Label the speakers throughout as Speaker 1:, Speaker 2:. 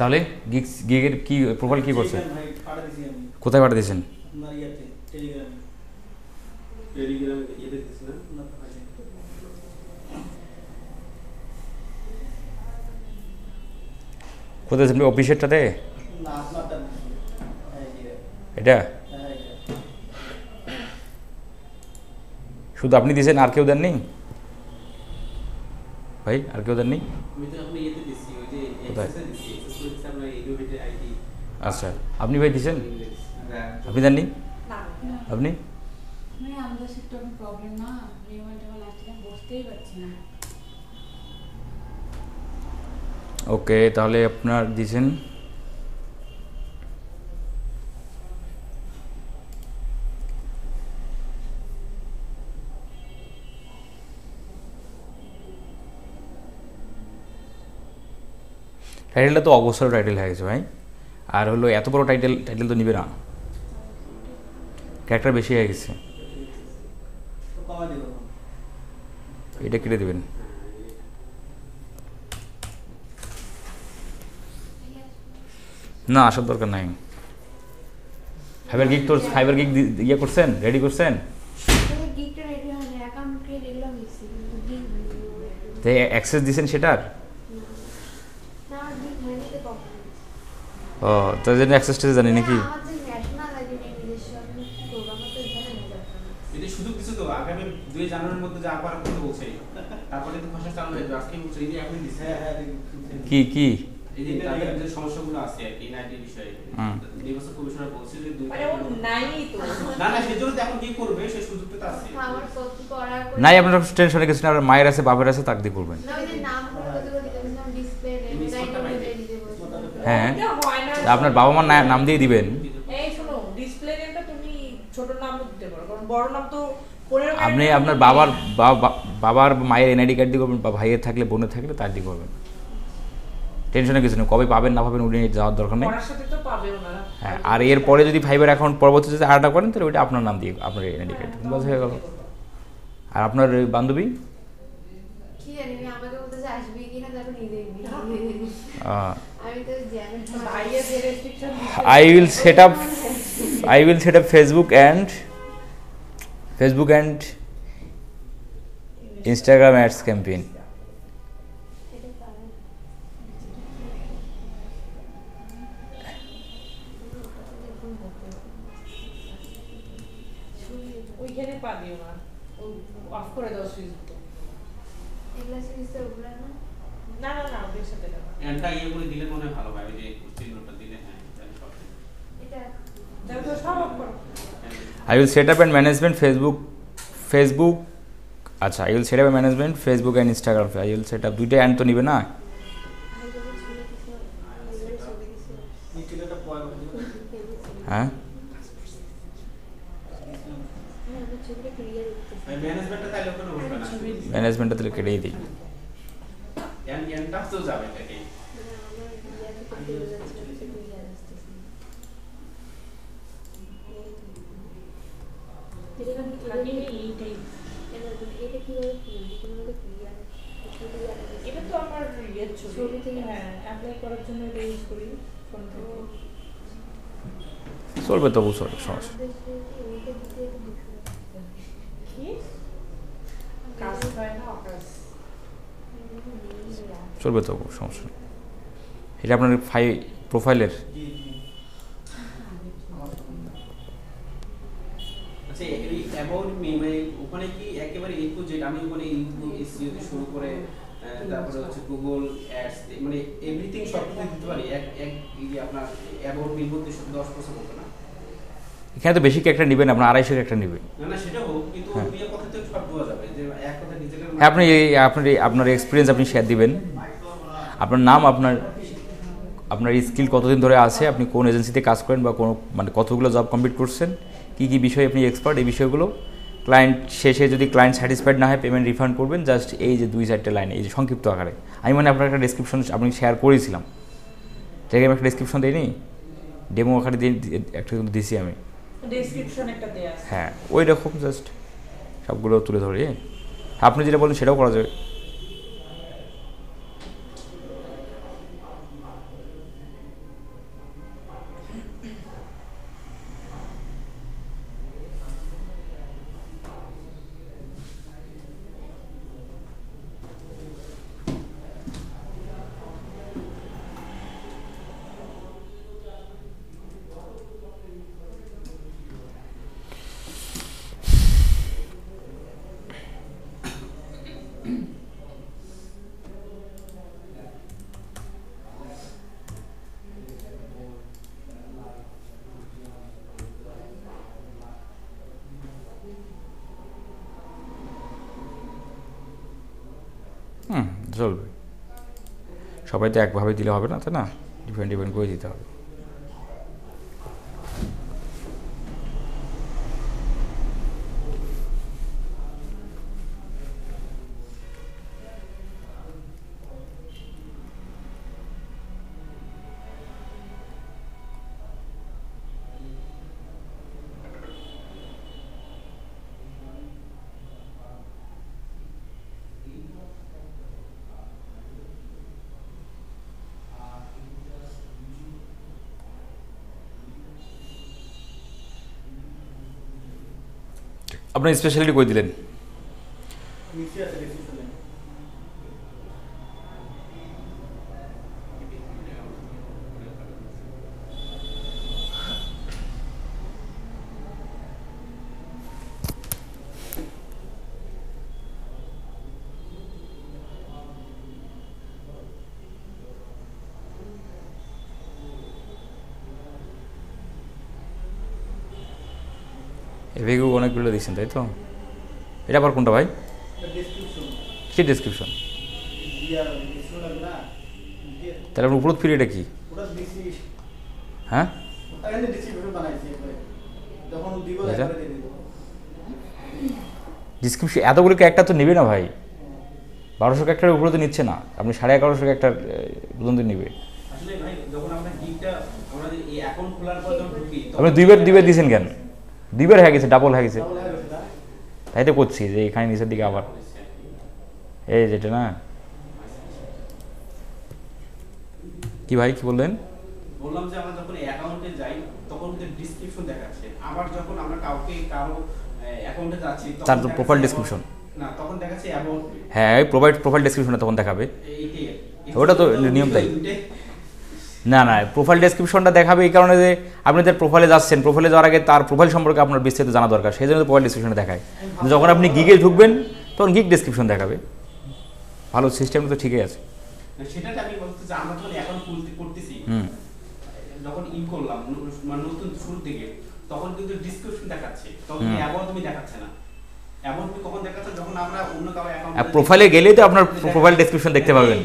Speaker 1: তাহলে গিগের কি প্রোফাইল কি করছে? কোথায় পাঠিয়ে দিয়েছেন? কোথায় আপনি অফিসেরটাতে? এটা শুধু আপনি দিয়েছেন, আর কেউ দেননি ভাই? আর কেউ দেননি? কোথায়? আচ্ছা, আপনি ভাই দিয়েছেন? আপনি দেননি? আপনি? ওকে, তাহলে আপনার দিয়েছেন। টাইটেলটা তো অবসর টাইটেল হয়ে গেছে ভাই। আর হলো এত বড় টাইটেল তো নিবে না, ক্যারেক্টার বেশি হয়ে গেছে। এটা কেটে দেবেন। না, আসার দরকার নাই। ফাইবার গিগ ইয়ে করছেন, রেডি করছেন? অ্যাক্সেস দিয়েছেন সেটার? ও, তার জন্য অ্যাক্সেসটা জানি নাকি? কি কি সমস্যাগুলো আছে আর কি নাইটি বিষয়ে নির্বাচন কমিশনার বলছে যে নাই তো না সেজন্য এখন কি করবে সেই সুযোগটা তো আছে। আমার কত করা নাই, আপনারা টেনশনে গেছেন। আর মায়ের আছে, বাবার আছে, তাক দিয়ে করবেন। না, ওই যে নাম করে কতগুলো দিবেন, নাম ডিসপ্লে হ্যাঁ, আপনার বাবা মার নাম দিয়ে দিবেন। এই শুনো, ডিসপ্লে নেমটা তুমি ছোট নাম দিতে পারো, কারণ বড় নাম তো আপনি আপনার বাবার মায়ের এনআইডি কার্ড দিয়ে করবেন, বা ভাইয়ের থাকলে বোনের থাকলে তার দিয়ে করবেন। টেনশনে কিছু নেই, কবে পাবেন না পাবেন ওটা নিয়ে যাওয়ার দরকার নেই। হ্যাঁ, আর এরপরে যদি ফাইবার অ্যাকাউন্ট পরবর্তীতে যদি আরটা করেন তাহলে ওইটা আপনার নাম দিয়ে আপনার এনআইডি কার্ড বস হয়ে গেল। আর আপনার বান্ধবী I will set up Facebook and Instagram ads campaign. ওইখানে পাবিও না, অফ করে দাও সুইচ। এগুলা সুইচে ওগুলা না না না না ওদের সাথে না এটা ইয়ে করে দিলে মনে ভালো হয়, যে চিহ্নটা দিলে। হ্যাঁ, এটা দাও তো সব অফ করো। I will set up and management Facebook আচ্ছা, I will set up and management Facebook and Instagram. I will set up দুইটা অ্যান্ড তো নিবে না। হ্যাঁ, ম্যানেজমেন্টটা তাহলে কেটেই দিই। এটা তো আমার ছবি থেকে অ্যাপ্লাই করার জন্য এটা ইউজ করি ফোন থেকে। চলবে তবু, চলবে, সমস্যা চলবে তবু, সমস্যা নেই। এটা আপনার প্রোফাইলের ওখানে কি একেবারে A to Z আমি ওখানে SEO তে শুরু করে তারপরে হচ্ছে গুগল অ্যাডস মানে এভরিথিং সব কিছু দিতে পারি এক এই যে আপনার অ্যাবাউট মি বলতে শুধু 10% হবে না। এখানে তো বেশি একটা নেবেন, আপনার 250 একটা নেবেন। না না সেটা হোক, কিন্তু ওই কথা তো সব দেওয়া যাবে যে এক কথা নিজেকে আপনার এক্সপেরিয়েন্স আপনি শেয়ার দিবেন, আপনার নাম, আপনার স্কিল কতদিন ধরে আছে, আপনি কোন এজেন্সিতে কাজ করেন, বা কোনো মানে কতগুলো জব কমপ্লিট করছেন, কী কী বিষয়ে আপনি এক্সপার্ট, এই বিষয়গুলো। ক্লায়েন্ট শেষে যদি ক্লায়েন্ট স্যাটিসফাইড না হয় পেমেন্ট রিফান্ড করবেন। জাস্ট এই যে 2-4টে লাইন, এই যে সংক্ষিপ্ত আকারে। আমি মানে আপনার একটা ডেসক্রিপশন আপনি শেয়ার করেছিলাম, ঠিক আমি একটা ডেসক্রিপশন দিইনি, ডেমো আকারে দিয়ে একটা কিন্তু দিছি আমি ডেসক্রিপশন একটা দেয়া আছে। হ্যাঁ, ওই রকম জাস্ট সবগুলো তুলে ধরে আপনি যেটা বলেন সেটাও করা যাবে।
Speaker 2: চলবে। সবাই তো একভাবে দিলে হবে না, তাই না? ডিপেন্ড করে দিতে হবে। আপনার স্পেশালিটি কই দিলেন? এভিগু অনেকগুলো দিচ্ছেন, তাই তো? এটা আবার কোনটা ভাই? কি ডেসক্রিপশন? তাহলে আপনার উপরোধ ফিরে এটা কি? হ্যাঁ, ডিসক্রিপশন এতগুলো একটা তো নেবে না ভাই। 1200 ক্যারেক্টারের উপরে তো নিচ্ছে না, আপনি 1150 ক্যারেক্টার পর্যন্ত নেবে। আপনি দুইবার দিয়েছেন কেন? দুইবার হয়ে গেছে, ডাবল হয়ে গেছে। তাই তো করছি যে এখানে নিচের দিকে আবার এই যেটা না কি ভাই, কি বললেন?
Speaker 1: বললাম যে আমরা যখন অ্যাকাউন্টে যাই তখন ডেসক্রিপশন দেখাচ্ছে, আবার যখন আমরা কারো অ্যাকাউন্টে যাচ্ছি
Speaker 2: তার প্রোফাইল ডেসক্রিপশন
Speaker 1: না, তখন দেখাচ্ছে অ্যাবাউট।
Speaker 2: হ্যাঁ, প্রোফাইল ডেসক্রিপশনে তখন দেখাবে, ওটা তো নিয়ম তাই। না, প্রোফাইল ডেসক্রিপশনটা দেখাবে এই কারণে যে আপনি তার প্রোফাইলে যাচ্ছেন, প্রোফাইলে যাওয়ার আগে তার প্রোফাইল সম্পর্কে আপনার বিস্তারিত জানা দরকার, সেই জন্য প্রোফাইল ডেসক্রিপশনে দেখায়। যখন আপনি গিগে ঢুকবেন তখন গিগ ডেসক্রিপশন দেখাবে। ভালো সিস্টেম তো ঠিকই আছে।
Speaker 1: সেটাটা আমি বলতে যে আমরা যখন অ্যাকাউন্ট করতেছি, যখন করলাম মানে নতুন শুরু থেকে, তখন কিন্তু ডেসক্রিপশন দেখাচ্ছে, তখন অ্যাবাউট তুমি দেখাচ্ছে না। অ্যাবাউট তুমি কখন দেখাচ্ছে? যখন আমরা অন্য কারো অ্যাকাউন্টে
Speaker 2: প্রোফাইলে গেলেই তো আপনার প্রোফাইল ডেসক্রিপশন দেখতে পাবেন।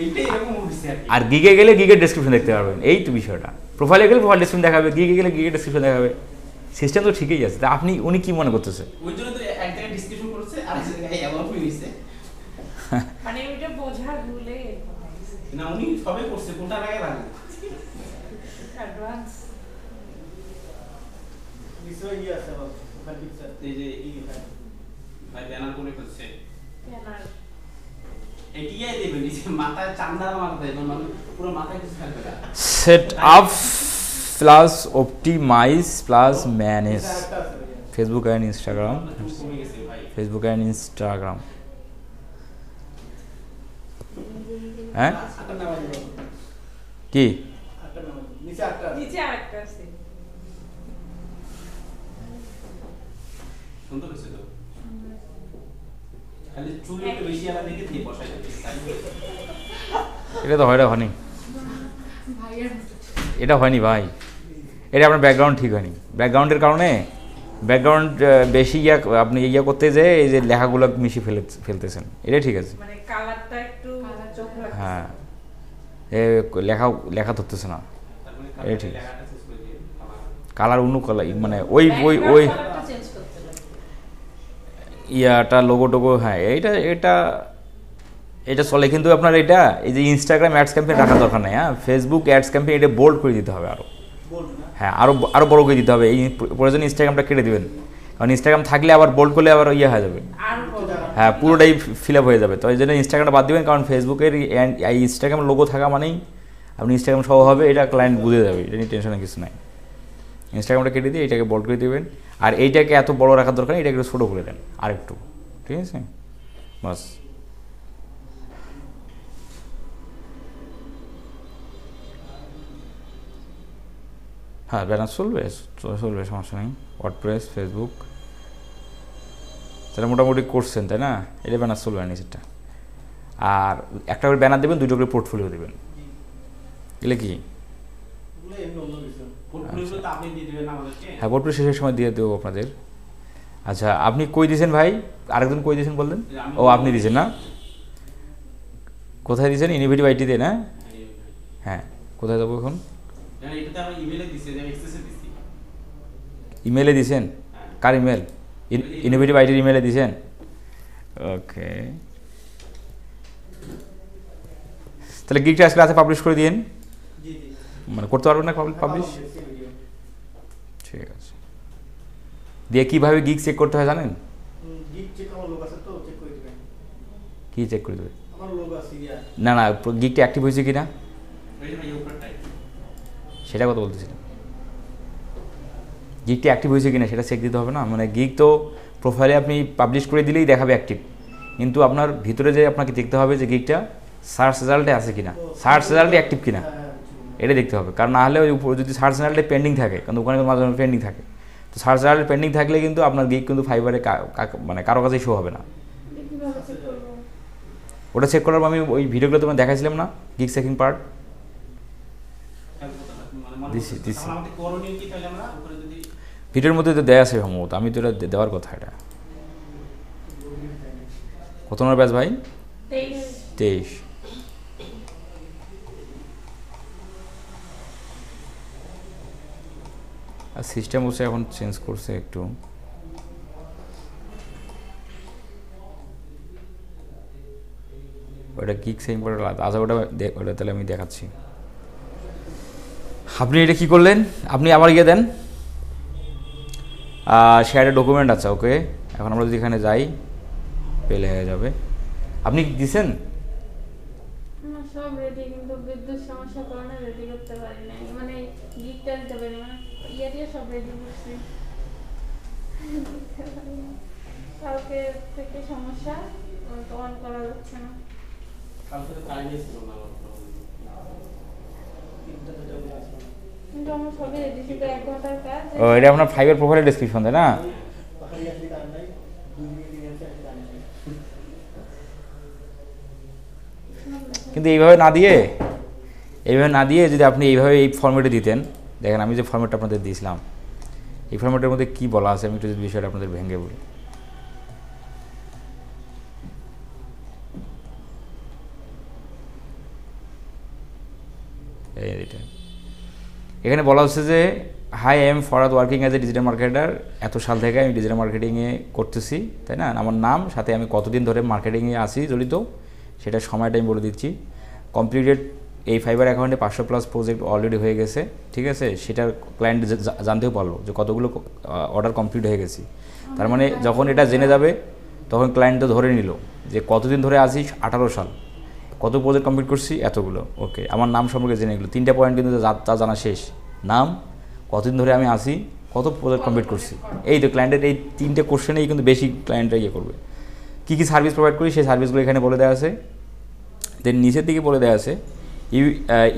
Speaker 1: এইটাই এরকম হইছে আর কি।
Speaker 2: আর গিগে গেলে গিগের ডেসক্রিপশন দেখতে পারবেন, এই তো বিষয়টা। প্রোফাইলে গেলে প্রোফাইল ডেসক্রিপশন দেখাবে, গিগে গেলে গিগের ডেসক্রিপশন দেখাবে। সিস্টেম তো ঠিকই আছে। তা উনি কি মনে করতেছে?
Speaker 1: ওই জন্য তো এক জায়গায় ডেসক্রিপশন করছে আর এক জায়গায় অ্যাবাউট হইছে,
Speaker 3: মানে ওইটা বোঝার ভুলে
Speaker 1: না উনি সবে করছে, কোনটা লাগে লাগে
Speaker 3: অ্যাডভান্স
Speaker 1: বিষয় ই আছে বাবা। এই যে ভাই ব্যানার করে করছে,
Speaker 3: ব্যানার
Speaker 1: এটিআই দেবেন, এই যে মাথায় চামড়া মারতে দেবেন, মানে পুরো মাথায় কিছু থাকবে না।
Speaker 2: Set up plus optimise plus manage Facebook and Instagram. Facebook and Instagram, হ্যাঁ কি
Speaker 3: নিচে আরেকটা আছে।
Speaker 1: সুন্দর হয়েছে তো, খালি চুল একটু বেশি আলা দেখে দিয়ে বসাই যাবে।
Speaker 2: এটা তো হয়নি, এটা হয়নি ভাই, এটা আপনার ব্যাকগ্রাউন্ড ঠিক হয়নি। ব্যাকগ্রাউন্ডের কারণে ব্যাকগ্রাউন্ড বেশি আপনি করতে যে এই যে লেখাগুলো মিশিয়ে ফেলতেছেন, এটা ঠিক আছে।
Speaker 3: মানে কালারটা একটু চোখ লাগছে।
Speaker 2: হ্যাঁ, লেখা ধরতেছে না, এটা ঠিক আছে। কালার অন্য কালার, মানে ওই ইয়াটা লোগো টোগো, হ্যাঁ এটা চলে। কিন্তু আপনার এটা এই যে ইনস্টাগ্রাম অ্যাডস ক্যাম্পেইন রাখার দরকার নেই। হ্যাঁ, ফেসবুক অ্যাডস ক্যাম্পেইন এটা বোল্ড করে দিতে হবে আরও। হ্যাঁ, আরও বড় করে দিতে হবে। এই প্রয়োজনে ইনস্টাগ্রামটা কেটে দেবেন, কারণ ইনস্টাগ্রাম থাকলে আবার বোল্ড করলে আবার ইয়ে হয়ে যাবে। হ্যাঁ, পুরোটাই ফিল আপ হয়ে যাবে। তো এই জন্য ইনস্টাগ্রামটা বাদ দেবেন, কারণ ফেসবুকের এই ইনস্টাগ্রাম লোগো থাকা মানেই আপনি ইনস্টাগ্রাম সহ হবে, এটা ক্লায়েন্ট বুঝে যাবে, এটা নিয়ে টেনশনের কিছু নাই। ইনস্টাগ্রামটা কেটে দিয়ে এটাকে বোল্ড করে দেবেন, আর এইটাকে এত বড় রাখার দরকার নেই, এটাকে একটু ছোটো করে দেন আরেকটু, ঠিক আছে? বাস। হ্যাঁ, ব্যানার চলবে, সমস্যা নেই। ওয়ার্ডপ্রেস, ফেসবুক, সেটা মোটামুটি করছেন, তাই না? এটা ব্যানার চলবে না নিচেরটা। আর একটা করে ব্যানার দেবেন, দুটো করে পোর্টফোলিও দেবেন। এগুলো কি? হ্যাঁ, পোর্টফোলিও শেষের সময় দিয়ে দেবো আপনাদের। আচ্ছা, আপনি কই দিয়েছেন ভাই? আরেকজন কই দিয়েছেন বললেন? ও, আপনি দিয়েছেন না? কোথায় দিয়েছেন? ইনোভেটিভ আইটিতে না? হ্যাঁ, কোথায় যাবো এখন?
Speaker 1: এটাতে আমি ইমেলে দিছি, আমি এক্সেসে দিছি।
Speaker 2: ইমেলে দিয়েছেন? কার ইমেল? ইনোভেটিভ আইটির ইমেলে দিয়েছেন? ওকে, তাহলে গিগটা আজকে রাতে পাবলিশ করে দিন। মানে করতে পারবেন না পাবলিশ? ঠিক আছে। দিয়ে কীভাবে গিগ চেক করতে হয় জানেন? কি চেক করে দেবে? না না, গিগটা অ্যাক্টিভ হয়েছে কি না সেটা কথা বলতেছিলাম। গিগটা অ্যাক্টিভ হয়েছে কিনা সেটা চেক দিতে হবে না? মানে গিগ তো প্রোফাইলে আপনি পাবলিশ করে দিলেই দেখাবে অ্যাক্টিভ, কিন্তু আপনার ভিতরে যে আপনাকে দেখতে হবে যে গিগটা সার্চ রেজাল্টে আছে কিনা, সার্চ রেজাল্টে অ্যাক্টিভ কিনা, এটা দেখতে হবে। কারণ না হলে ওই উপরে যদি সার্চ রেজাল্টে পেন্ডিং থাকে, কারণ ওখানে মাঝে মাঝে পেন্ডিং থাকে, তো সার্চ রেজাল্টে পেন্ডিং থাকলে কিন্তু আপনার গিগ কিন্তু ফাইবারে মানে কারো কাছেই শো হবে না। ওটা চেক করার আমি ওই ভিডিওগুলো তোমার দেখাইছিলাম না, গিগ চেকিং পার্ট দিছি। ভিডিওর মধ্যে তো দেয়া আছে সম্ভবত, আমি তো এটা দেওয়ার কথা। এটা কত নম্বর ব্যাচ ভাই? 23। আর সিস্টেম হচ্ছে এখন চেঞ্জ করছে একটু। ওটা গিগ চেকিং পার্ট আলাদা। আচ্ছা, ওটা তাহলে আমি দেখাচ্ছি। আপনি এটা কী করলেন? আপনি আবার গিয়ে দেন শেয়ারে ডকুমেন্ট আছে। ওকে, এখন আমরা যদি এখানে যাই পেলে হয়ে যাবে। আপনি দিছেন?
Speaker 4: সব রেডি, কিন্তু বিদ্যুৎ সমস্যার কারণে রেডি করতে পারি না, মানে গিগটা দিতে পারি না, দিয়ে সব রেডি করছি। কালকে থেকে সমস্যা, অন করা যাচ্ছে না। কিন্তু আমার সবই রেডি ছিল, 1 ঘন্টার কাজ।
Speaker 2: ও, এটা আপনার ফাইবার প্রোফাইলের ডেসক্রিপশন তাই না? কিন্তু এইভাবে না দিয়ে যদি আপনি এইভাবে এই ফর্মেটে দিতেন, দেখেন আমি যে ফর্মেটটা আপনাদের দিয়েছিলাম, এই ফর্মেটের মধ্যে কী বলা আছে আমি একটু যদি বিষয়টা আপনাদের ভেঙে বলি। এইটা এখানে বলা হচ্ছে যে hi I am Farhad working as a digital marketer, এত সাল থেকে আমি ডিজিটাল মার্কেটিংয়ে করতেছি, তাই না? আমার নাম, সাথে আমি কতদিন ধরে মার্কেটিংয়ে আছি জড়িত, সেটা সময়টা আমি বলে দিচ্ছি। কমপ্লিটেড এই ফাইবার অ্যাকাউন্টে 500+ প্রজেক্ট অলরেডি হয়ে গেছে, ঠিক আছে? সেটার ক্লায়েন্ট জানতেও পারলো যে কতগুলো অর্ডার কমপ্লিট হয়ে গেছি। তার মানে যখন এটা জেনে যাবে তখন ক্লায়েন্ট তো ধরে নিল যে কতদিন ধরে আছি, 18 সাল, কত প্রজেক্ট কমপ্লিট করছি, এতগুলো। ওকে, আমার নাম সম্পর্কে জেনে গেলো। 3টা পয়েন্ট কিন্তু তা জানা শেষ। নাম, কতদিন ধরে আমি আসি, কত প্রজেক্ট কমপ্লিট করছি। এই তো ক্লায়েন্টের এই 3টে কোশ্চেনেই কিন্তু বেশি ক্লায়েন্টরা ইয়ে করবে। কী কী সার্ভিস প্রোভাইড করি সেই সার্ভিসগুলো এখানে বলে দেওয়া আছে। দেন নিচের দিকে বলে দেওয়া আছে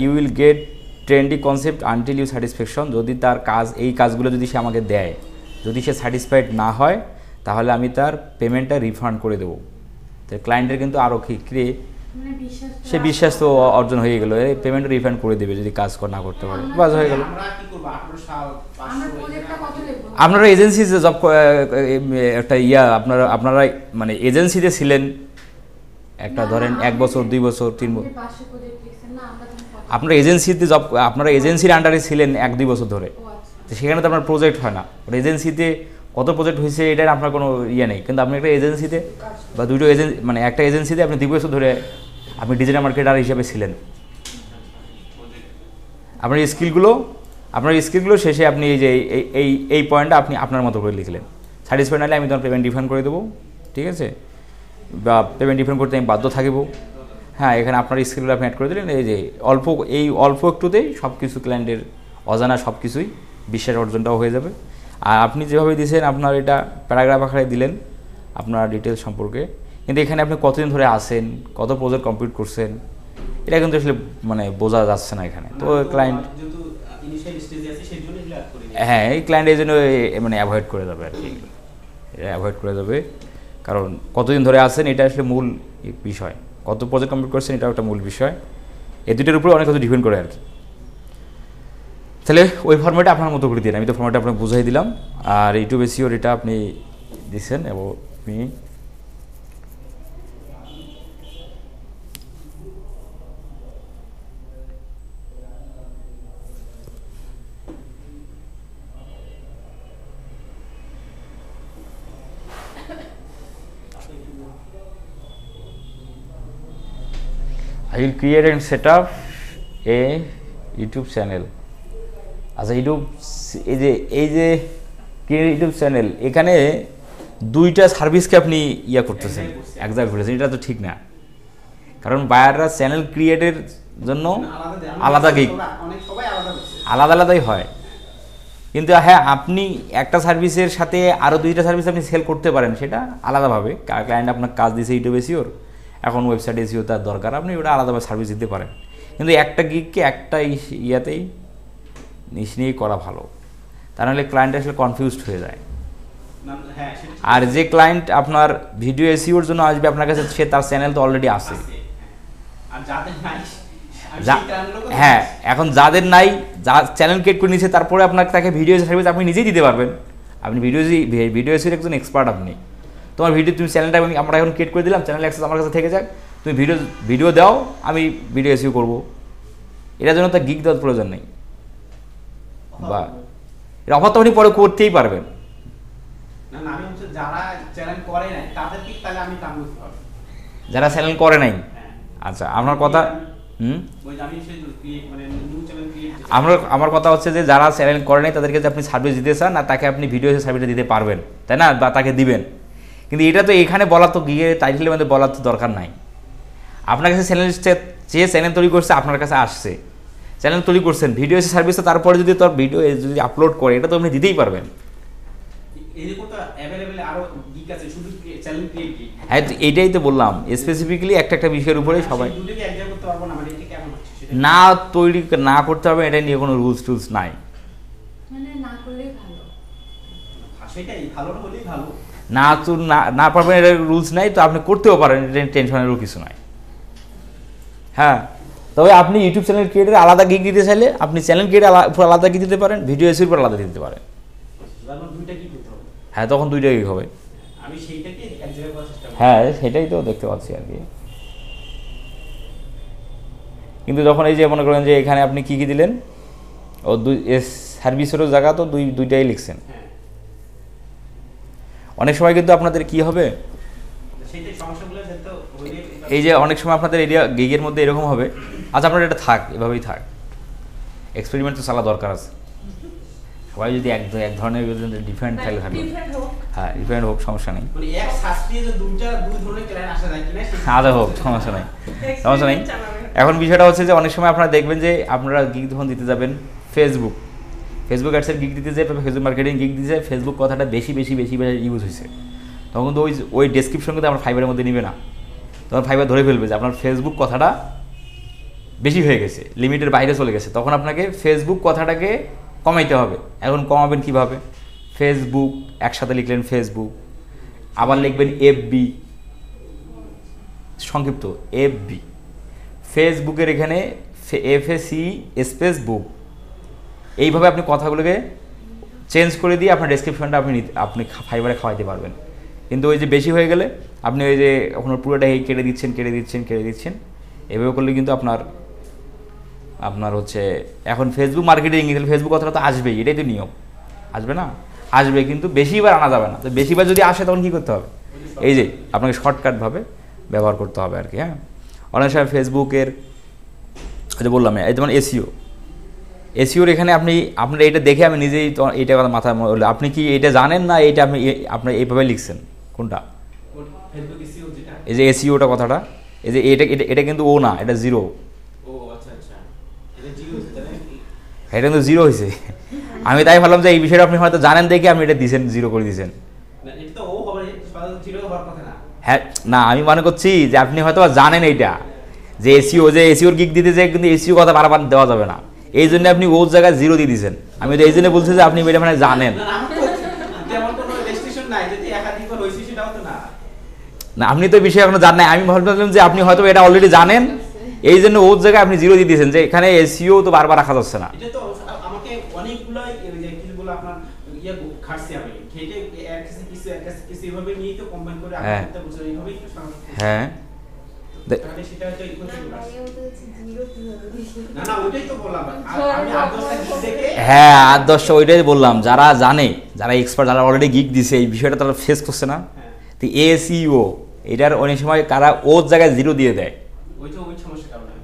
Speaker 2: you will get trendy concept until you satisfaction. যদি তার কাজ, এই কাজগুলো যদি সে আমাকে দেয়, যদি সে স্যাটিসফাইড না হয় তাহলে আমি তার পেমেন্টটা রিফান্ড করে দেবো। তো ক্লায়েন্টের কিন্তু আরও সে বিশ্বাস তো অর্জন হয়ে গেলো, পেমেন্ট রিফান্ড করে দেবে যদি কাজ না করতে পারে, বাস হয়ে গেল। আপনারা এজেন্সি যে জব একটা আপনারা মানে এজেন্সিতে ছিলেন একটা, ধরেন 1 বছর 2 বছর 3 বছর, আপনারা এজেন্সির আন্ডারে ছিলেন 1-2 বছর ধরে, তো সেখানে তো আপনার প্রজেক্ট হয় না। ওটা এজেন্সিতে কত প্রজেক্ট হয়েছে এটার আপনার কোনো ইয়ে নেই, কিন্তু আপনি একটা এজেন্সিতে বা দুটো মানে একটা এজেন্সিতে আপনি 2 বছর ধরে আপনি ডিজিটাল মার্কেটার হিসেবে ছিলেন। আপনার স্কিলগুলো শেষে আপনি এই যে এই পয়েন্টটা আপনি আপনার মতো করে লিখলেন। স্যাটিসফাইড নাহলে আমি তখন পেমেন্ট রিফান্ড করে দেবো, ঠিক আছে? বা পেমেন্ট রিফান্ড করতে আমি বাধ্য থাকবো। হ্যাঁ, এখানে আপনার স্কিলগুলো আপনি অ্যাড করে দিলেন। এই যে অল্প একটুতেই সব কিছু ক্লায়েন্টের অজানা সব কিছুই বিশ্বাস অর্জনটাও হয়ে যাবে। আর আপনি যেভাবে দিয়েছেন আপনার এটা প্যারাগ্রাফ আকারে দিলেন আপনার ডিটেলস সম্পর্কে, কিন্তু এখানে আপনি কতদিন ধরে আসেন, কত প্রজেক্ট কমপ্লিট করছেন, এটা কিন্তু আসলে মানে বোঝা যাচ্ছে না এখানে। তো ক্লায়েন্ট হ্যাঁ, এই ক্লায়েন্ট এই জন্য মানে অ্যাভয়েড করে যাবে আর কি, এটা অ্যাভয়েড করে যাবে। কারণ কতদিন ধরে আসেন এটা আসলে মূল বিষয়, কত প্রজেক্ট কমপ্লিট করছেন এটাও একটা মূল বিষয়। এই দুটোর উপরে অনেক কিছু ডিপেন্ড করে আর কি। তাহলে ওই ফর্মেটটা আপনার মতো করে দিন, আমি তো ফর্মেটটা আপনাকে বুঝাই দিলাম। আর ইউটিউব এসইও এটা আপনি দিচ্ছেন এবং আপনি I will create and set up a YouTube channel. আচ্ছা এই যে ইউটিউব চ্যানেল, এখানে দুইটা সার্ভিসকে আপনি ইয়া করতেছেন, এক জায়গায় ঘুরেছেন, এটা তো ঠিক না। কারণ বায়াররা চ্যানেল ক্রিয়েটের জন্য আলাদা গিগ, আলাদা আলাদাই হয়। কিন্তু হ্যাঁ, আপনি একটা সার্ভিসের সাথে আরও দুইটা সার্ভিস আপনি সেল করতে পারেন, সেটা আলাদাভাবে। ক্লায়েন্ট আপনার কাজ দিয়েছে ইউটিউব এসইওর, এখন ওয়েবসাইট এসইও তার দরকার, আপনি ওটা আলাদাভাবে সার্ভিস দিতে পারেন। কিন্তু একটা গিগকে একটা ইয়াতেই নিয়েই করা ভালো, তা নাহলে ক্লায়েন্ট আসলে কনফিউজড হয়ে যায়। আর যে ক্লায়েন্ট আপনার ভিডিও এসইওর জন্য আসবে আপনার কাছে, সে তার চ্যানেল তো অলরেডি আছে। হ্যাঁ, এখন যাদের নাই, যা চ্যানেল ক্রিয়েট করে নিয়েছে, তারপরে আপনাকে তাকে ভিডিও সার্ভিস আপনি নিজেই দিতে পারবেন। আপনি ভিডিও এসইওর একজন এক্সপার্ট আপনি। তোমার তুমি চ্যানেলটা আমরা এখন ক্রিয়েট করে দিলাম, চ্যানেল অ্যাক্সেস আমার কাছে থেকে যাক, তুমি ভিডিও দাও, আমি ভিডিও এসইও করবো। এটার জন্য তার গিগ দেওয়ার প্রয়োজন নেই, বা এর অফার তো আপনি পরে করতেই পারবেন। যারা চ্যানেল করে নাই, আচ্ছা আপনার কথা, আমার কথা হচ্ছে যে যারা চ্যানেল করে নাই তাদেরকে যে আপনি সার্ভিস দিতে চান, আর তাকে আপনি ভিডিও সার্ভিসটা দিতে পারবেন, তাই না, বা তাকে দিবেন। কিন্তু এটা তো এখানে বলা তো গিয়ে টাইটেলের মধ্যে বলার তো দরকার নাই। আপনার কাছে চ্যানেল, যে চ্যানেল তৈরি করছে আপনার কাছে আসছে, চ্যানেল তৈরি করছেন, ভিডিও সার্ভিসটা তারপরে যদি তোর ভিডিও যদি আপলোড করে, এটা তো আপনি দিতেই পারবেন। হ্যাঁ, এইটাই তো বললাম, স্পেসিফিক্যালি একটা বিষয়ের উপরে সবাই না তৈরি না করতে হবে, এটা নিয়ে কোনো রুলস নাই। না পারবেন, এটা রুলস নাই, তো আপনি করতেও পারেন, এটা টেনশনেরও কিছু নাই। হ্যাঁ, তবে আপনি ইউটিউব চ্যানেল ক্রিয়েটার আলাদা গিগ দিতে চাইলে আপনি চ্যানেল ক্রিয়েটার উপর আলাদা গিগ দিতে পারেন, ভিডিও এসির উপর আলাদা দিতে পারেন। হ্যাঁ, তখন দুইটা গিগ হবে। হ্যাঁ, সেটাই তো দেখতে পাচ্ছি আর কি। কিন্তু যখন এই যে মনে করেন যে এখানে আপনি কি দিলেন, ও সার্ভিসেরও জায়গা তো দুইটাই লিখছেন। অনেক সময় কিন্তু আপনাদের কি হবে, এই যে অনেক সময় আপনাদের এরিয়া গিগের মধ্যে এরকম হবে, আচ্ছা আপনার এটা থাক, এভাবেই থাক, এক্সপেরিমেন্ট তো চালা দরকার আছে। সবাই যদি এক ধরনের ডিফারেন্ট থাকলে থাকবে, হ্যাঁ ডিফারেন্ট হোক, সমস্যা নেই, আলাদা হোক, সমস্যা নেই। এখন বিষয়টা হচ্ছে যে অনেক সময় আপনারা দেখবেন যে আপনারা গিগ যখন দিতে যাবেন, ফেসবুক অ্যাডসের গিগ দিতে যায়, ফেসবুক মার্কেটিং গিগ দিতে যায়, ফেসবুক কথাটা বেশি ইউজ হয়েছে, তখন তো ওই ডেসক্রিপশন কিন্তু আপনার ফাইবারের মধ্যে নেবে না, তখন ফাইবার ধরে ফেলবে যে আপনার ফেসবুক কথাটা বেশি হয়ে গেছে, লিমিটের বাইরে চলে গেছে, তখন আপনাকে ফেসবুক কথাটাকে কমাইতে হবে। এখন কমাবেন কিভাবে? ফেসবুক একসাথে লিখলেন ফেসবুক, আবার লিখবেন এফবি, সংক্ষিপ্ত এফবি, ফেসবুকের এখানে FAC স্পেস বুক, এইভাবে আপনি কথাগুলোকে চেঞ্জ করে দিয়ে আপনার ডেসক্রিপশনটা আপনি ফাইবারে খাওয়াইতে পারবেন। কিন্তু ওই যে বেশি হয়ে গেলে আপনি ওই যে আপনার পুরোটা কেটে দিচ্ছেন, এভাবে করলে কিন্তু আপনার হচ্ছে এখন ফেসবুক মার্কেটিং, ফেসবুক কথাটা তো আসবেই, এটাই তো নিয়ম, আসবে না, আসবে, কিন্তু বেশিবার আনা যাবে না। তো বেশিবার যদি আসে তখন কী করতে হবে, এই যে আপনাকে শর্টকাটভাবে ব্যবহার করতে হবে আর কি। হ্যাঁ, অনেক সময় ফেসবুকের যে বললাম, এই যেমন এসইওর এখানে আপনার এটা দেখে আমি নিজেই এইটা কথা মাথায় বললে, আপনি কি এটা জানেন না, এইটা আপনি এইভাবে লিখছেন কোনটা, এই যে এসইওটা কথাটা, এই যে এটা কিন্তু ও না, এটা জিরো, এটা কিন্তু জিরো হয়েছে। আমি তাই ভাবলাম যে এই বিষয়টা আপনি হয়তো জানেন দেখে আপনি এটা দিয়েছেন, জিরো করে দিয়েছেন। হ্যাঁ, না আমি মনে করছি যে আপনি হয়তো জানেন এইটা, যে এসইওর গিগ দিতে যায়, কিন্তু এসইও কথা বারবার দেওয়া যাবে না, এই জন্য আপনি ওর জায়গায় জিরো দিয়ে দিয়েছেন। আমি তো এই জন্য বলছি যে আপনি এটা মানে জানেন না, আপনি তো বিষয় এখনো জানেন না। আমি ভাবলাম যে আপনি হয়তো এটা অলরেডি জানেন, এই জন্য ওর জায়গায় আপনি জিরো দিয়ে দিয়েছেন, যে এখানে এসইও তো বারবার রাখা যাচ্ছে না। হ্যাঁ, হ্যাঁ ৮-১০টা ওইটাই বললাম, যারা জানে, যারা এক্সপার্ট, যারা অলরেডি গিগ দিছে, এই বিষয়টা তারা ফেস করছে না। তো এসইও এটার অনেক সময় কারা ওর জায়গায় জিরো দিয়ে দেয়,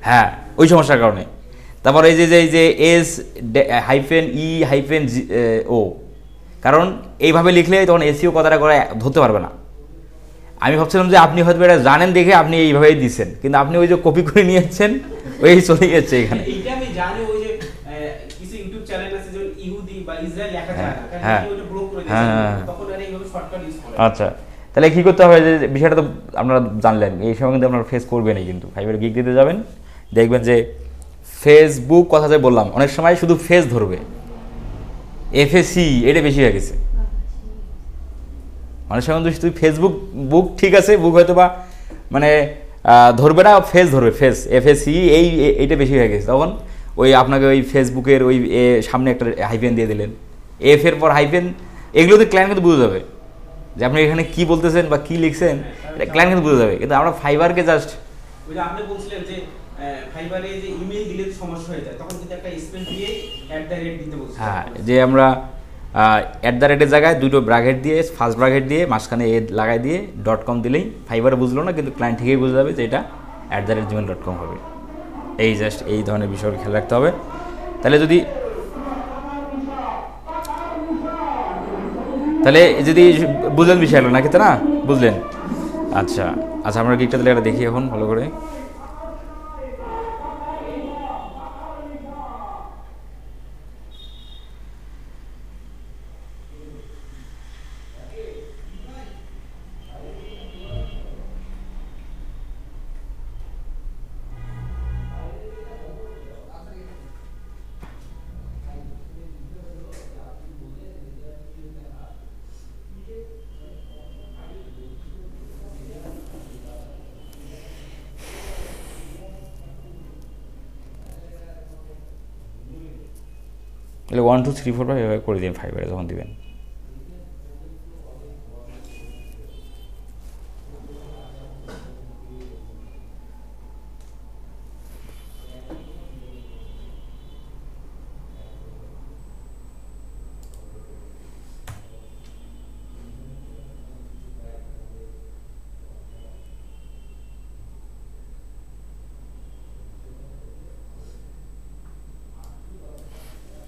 Speaker 2: হ্যাঁ ওই সমস্যার কারণে। তারপর এই যে S-E-O, কারণ এইভাবে লিখলে তখন এসিও কথাটা করে ধরতে পারবে না। আমি ভাবছিলাম যে আপনি হয়তো এটা জানেন দেখে আপনি এইভাবেই দিচ্ছেন, কিন্তু আপনি ওই যে কপি করে নিয়েছেন ওই চলে গেছে এখানে।
Speaker 1: এইটা আমি জানি, ওই যে কিছু ইউটিউব চ্যানেল আছে যেমন ইহুদি বা ইসরায়েল লেখা যায় না, কারণ
Speaker 2: হ্যাঁ।
Speaker 1: ওটা ব্লক করে
Speaker 2: হ্যাঁ,
Speaker 1: দিয়েছে,
Speaker 2: হ্যাঁ।
Speaker 1: তখন আর এইভাবে শর্টকাট ইউজ করে।
Speaker 2: আচ্ছা, তাহলে কী করতে হবে, যে বিষয়টা তো আপনারা জানলেন, এই সময় কিন্তু আপনারা ফেস করবেনই, কিন্তু ফাইবার গিগ দিতে যাবেন দেখবেন যে ফেসবুক কথা যে বললাম অনেক সময় শুধু ফেস ধরবে, FAC এটা বেশি হয়ে গেছে। অনেক সময় কিন্তু তুই ফেসবুক বুক ঠিক আছে, বুক হয়তো বা মানে ধরবে না, ফেস ধরবে, ফেস FAC এইটা বেশি হয়ে গেছে। তখন ওই আপনাকে ওই ফেসবুকের ওই সামনে একটা হাইফেন দিয়ে দিলেন, এর পর হাইফেন, এগুলোতে ক্লায়েন্ট কিন্তু বুঝে যাবে যে আপনি এখানে কি বলতেছেন বা কি লিখছেন, এটা ক্লায়েন্ট কিন্তু বুঝে যাবে। কিন্তু আমরা ফাইবারকে জাস্ট
Speaker 1: ওই যে আপনি বলছিলেন যে ফাইবারে যে ইমেল দিলে সমস্যা হয়ে যায়, তখন কিন্তু একটা স্পেল দিয়ে @ দিতে বলছিলেন।
Speaker 2: হ্যাঁ, যে আমরা @ জায়গায় দুটো ব্র্যাকেট দিয়ে, ফার্স্ট ব্র্যাকেট দিয়ে মাঝখানে লাগাই দিয়ে .com দিলেই ফাইবারে বুঝলো না, কিন্তু ক্লায়েন্ট ঠিকই বুঝে যাবে যে এটা @gmail.com হবে। এই জাস্ট এই ধরনের বিষয়কে খেয়াল রাখতে হবে। তাহলে যদি বুঝলেন বিষয় হলো নাকি, তো না বুঝলেন? আচ্ছা, আমরা গিকটা তাহলে এটা দেখি এখন ভালো করে। তাহলে 1 2 3 4 5 এভাবে করে দিন ফাইবারে যখন দিবেন।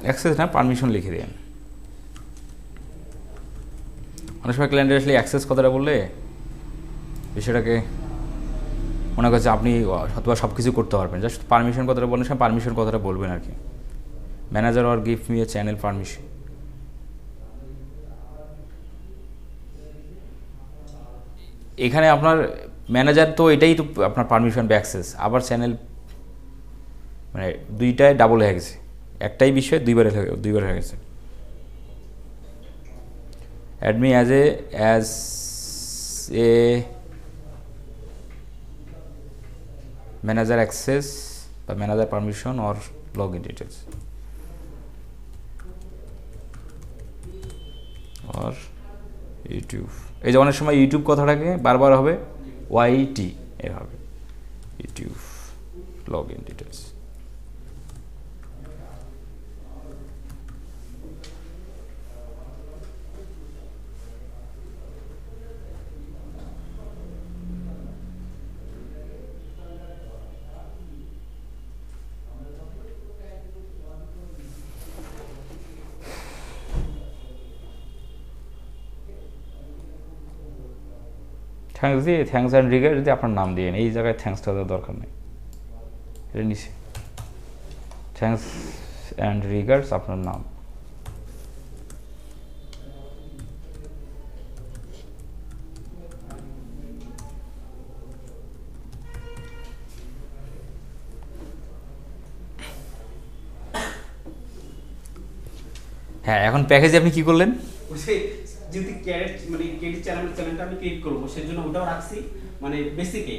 Speaker 2: অ্যাক্সেস না, পারমিশন লিখে দিন। অনেক সময় ক্লায়েন্টের আসলে অ্যাক্সেস কথাটা বললে বিষয়টাকে মনে করছে আপনি অথবা সব কিছু করতে পারবেন, জাস্ট পারমিশন কথাটা বলেন, সব পারমিশন কথাটা বলবেন আর কি। Manager or give me a channel permission. এখানে আপনার ম্যানেজার তো এটাই তো আপনার পারমিশন বা অ্যাক্সেস, আবার চ্যানেল মানে দুইটায় ডাবল হয়ে গেছে, একটাই বিষয় দুইবার হয়ে গেছে। Add me as a manager access বা manager permission or log in details or YouTube. এই যে অনেক সময় ইউটিউব কথাটাকে বারবার হবে YT এ হবে, YouTube log in details. Thanks দিয়ে থ্যাঙ্কস অ্যান্ড রিগার্ডস দিয়ে আপনার নাম দিয়ে, এই জায়গায় থ্যাঙ্কসটা দেওয়ার দরকার নেই, এটা নিচে থ্যাঙ্কস অ্যান্ড রিগার্ডস আপনার নাম। হ্যাঁ, এখন প্যাকেজে আপনি কি করলেন?
Speaker 1: যদি ক্রেডিট চ্যানেলটা আমি ক্রিয়েট করবো, সেজন্য ওটাও রাখছি মানে বেসিকে,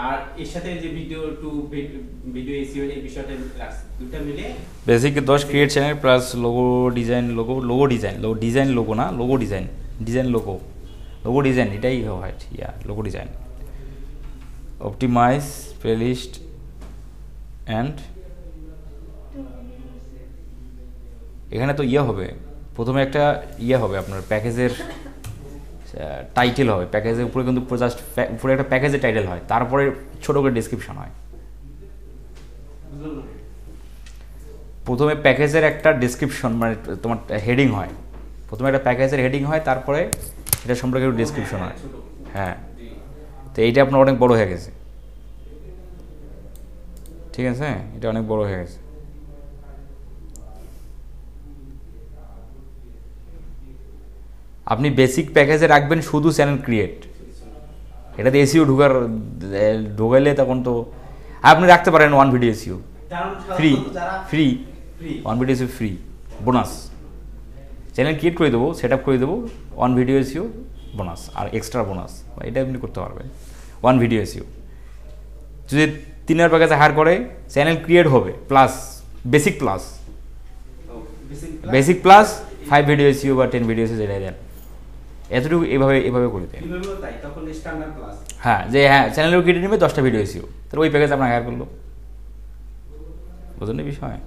Speaker 1: আর এর সাথে যে ভিডিও এসইও এই বিষয়টা রাখছি, দুটো মিলে
Speaker 2: basic 10 create channel plus logo design, logo design এটাই হয়, logo design, optimise playlist and এখানে তো হবে প্রথমে একটা হবে আপনার প্যাকেজের টাইটেল হবে প্যাকেজের উপরে, কিন্তু জাস্ট উপরে একটা প্যাকেজের টাইটেল হয়, তারপরে ছোট করে ডিসক্রিপশন হয়। প্রথমে প্যাকেজের একটা ডিসক্রিপশন মানে তোমার হেডিং হয়, প্রথমে একটা প্যাকেজের হেডিং হয়, তারপরে এটা সম্পর্কে একটু ডিসক্রিপশন হয়। হ্যাঁ, তো এইটা আপনার অনেক বড় হয়ে গেছে, ঠিক আছে, এটা অনেক বড় হয়ে গেছে। আপনি বেসিক প্যাকেজে রাখবেন শুধু চ্যানেল ক্রিয়েট, এটাতে এসিও ঢুকাইলে তখন তো আপনি রাখতে পারেন one video SEO free, free one video SEO free bonus, channel create করে দেবো, সেট আপ করে দেবো, ওয়ান ভিডিও এসিও বোনাস আর এক্সট্রা বোনাস, এটা আপনি করতে পারবেন। ওয়ান ভিডিও এসিও যদি 3 প্যাকেজে হায়ার করে চ্যানেল ক্রিয়েট হবে plus basic plus, basic plus 5 video SEO বা 10 ভিডিও এসিও যেটাই দেন, এতটুকু এভাবে করে দেন। হ্যাঁ, যে হ্যাঁ চ্যানেলেও কেটে নেবে 10টা ভিডিও এসিও, তাহলে ওই প্যাকেজ আপনার হায়ার করলো, বুঝলেন বিষয়।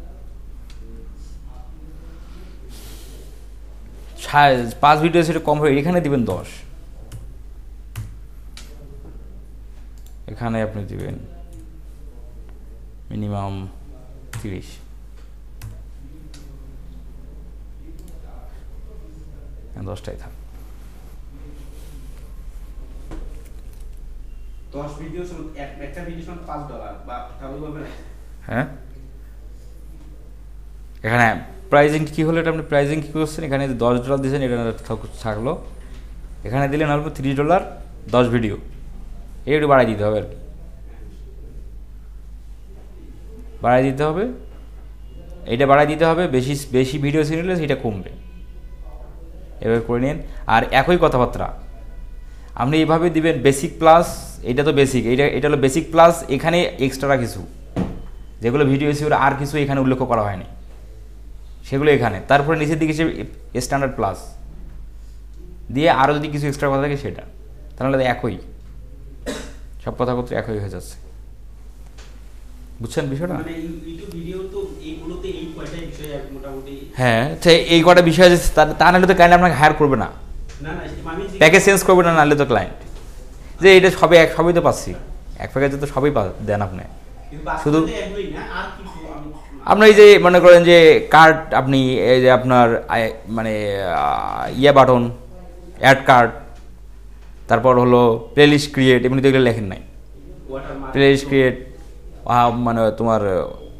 Speaker 2: 5 ভিডিও সেটা কম হয়ে এখানে দিবেন 10, এখানে আপনি দিবেন মিনিমাম 30, দশটাই থাক।
Speaker 1: 10 ভিডিও একটা ভিডিও সমান $5 বা তাহলে হবে না।
Speaker 2: হ্যাঁ, এখানে প্রাইজিং কী হলো, এটা আপনি প্রাইজিং কী করছেন, এখানে $10 দিয়েছেন, এটা থাকলো, এখানে দিলেন অল্প $30 10 ভিডিও, একটু বাড়াই দিতে হবে আর কি, বাড়াই দিতে হবে, এইটা বাড়াই দিতে হবে, বেশি ভিডিও সিন নিলে সেটা কমবে, এভাবে করে নিন। আর একই কথাবার্তা আপনি এইভাবে দিবেন বেসিক প্লাস, এটা তো বেসিক, এটা হলো বেসিক প্লাস, এখানে এক্সট্রা কিছু যেগুলো ভিডিও এসিওর আর কিছু এখানে উল্লেখ করা হয়নি সেগুলো এখানে, তারপরে নিচের দিকে সে স্ট্যান্ডার্ড প্লাস দিয়ে আরও যদি কিছু এক্সট্রা কথা থাকে সেটা, তাহলে একই সব কথাবার্তা একই হয়ে যাচ্ছে, বুঝছেন বিষয়টা। হ্যাঁ, এই কটা বিষয় আছে, তা নাহলে তো ক্লায়েন্ট আপনাকে হায়ার করবে না, প্যাকেজ চেঞ্জ করবে না, নাহলে তো ক্লায়েন্ট যে এটা সবই তো পাচ্ছি, এক প্যাকেজে তো সবই দেন আপনি, শুধু আপনার এই যে মনে করেন যে কার্ড, আপনি এই যে আপনার মানে বাটন, অ্যাড কার্ড, তারপর হলো প্লেলিস্ট ক্রিয়েট, এমনি তো এগুলো লেখেন নাই, প্লেলিস্ট ক্রিয়েট মানে তোমার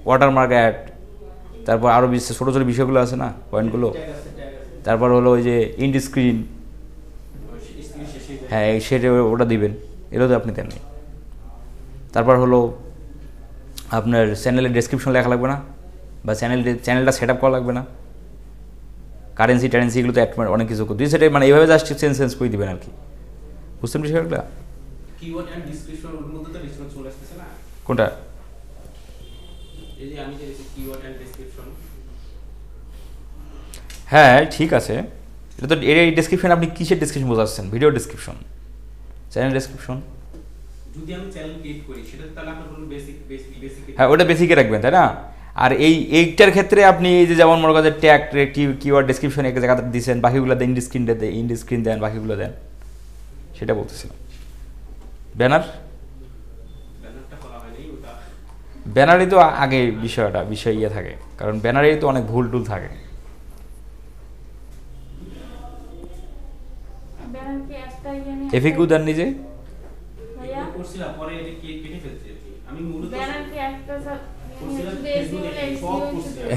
Speaker 2: ওয়াটারমার্ক অ্যাড, তারপর আরও ছোটো ছোটো বিষয়গুলো আছে না পয়েন্টগুলো, তারপর হলো ওই যে ইন্ড স্ক্রিন, হ্যাঁ সেটা ওটা দিবেন, এটাও তো আপনি দেননি। তারপর হলো আপনার চ্যানেলের ডেসক্রিপশন লেখা লাগবে না, বা চ্যানেলটা সেট আপ করা লাগবে না, কারেন্সিগুলো তো অনেক কিছু করতে সেটা মানে এইভাবে জাস্ট চেঞ্জ করে দিবেন আর কি, বুঝতেন বিষয়গুলো।
Speaker 1: কিওয়ার্ড এন্ড ডেসক্রিপশন এর মধ্যে তো রেসপন্স চলে আসছে না,
Speaker 2: কোনটা
Speaker 1: এই যে আমি যে কিওয়ার্ড এন্ড ডেসক্রিপশন,
Speaker 2: হ্যাঁ ঠিক আছে, এটা তো এই ডেসক্রিপশন আপনি কিসের ডেসক্রিপশন বোঝাচ্ছেন, ভিডিও ডেসক্রিপশন, চ্যানেল ডেসক্রিপশন,
Speaker 1: যদি আমি চ্যানেল ক্রিয়েট করি সেটা তাহলে আপনি বলুন বেসিক,
Speaker 2: হ্যাঁ ওটা বেসিকে রাখবেন তাই না। আর এইটার ক্ষেত্রে আপনি এই যে যেমন মনে করেন ট্যাগ কিওয়ার্ড ডেসক্রিপশন এক জায়গাতে দিচ্ছেন, বাকিগুলো দেন ইন্ড স্ক্রিন দেন, বাকিগুলো দেন, সেটা বলতেছিলাম। ব্যানারটা করা হয়নি, ওটা ব্যানারই তো আগে বিষয় ইয়ে থাকে, কারণ ব্যানারেই তো অনেক ভুল টুল থাকে। এফিকিউ দেন নিজে,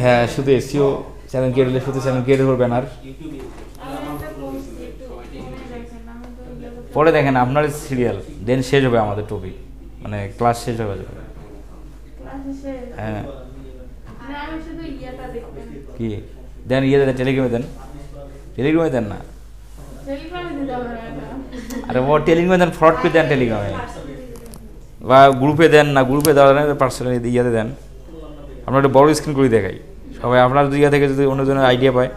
Speaker 2: হ্যাঁ শুধু এসিও চ্যানেল ক্রিয়েট হলে শুধু চ্যানেল ক্রিয়েট করবে ব্যানার, পরে দেখেন আপনার সিরিয়াল দেন শেষ হবে আমাদের টপিক, মানে ক্লাস শেষ হয়ে যাবে। হ্যাঁ কি দেন দেন টেলিগ্রামে দেন না, আরে ও টেলিগ্রামে দেন, ফ্রড করে দেন টেলিগ্রামে, বা গ্রুপে দেন না, গ্রুপে দেওয়া না, পার্সোনালি ইয়াতে দেন, আমরা একটা বড় স্ক্রিন করে দেখাই সবাই, আপনার ইয়া থেকে যদি অন্যজনের আইডিয়া পায়।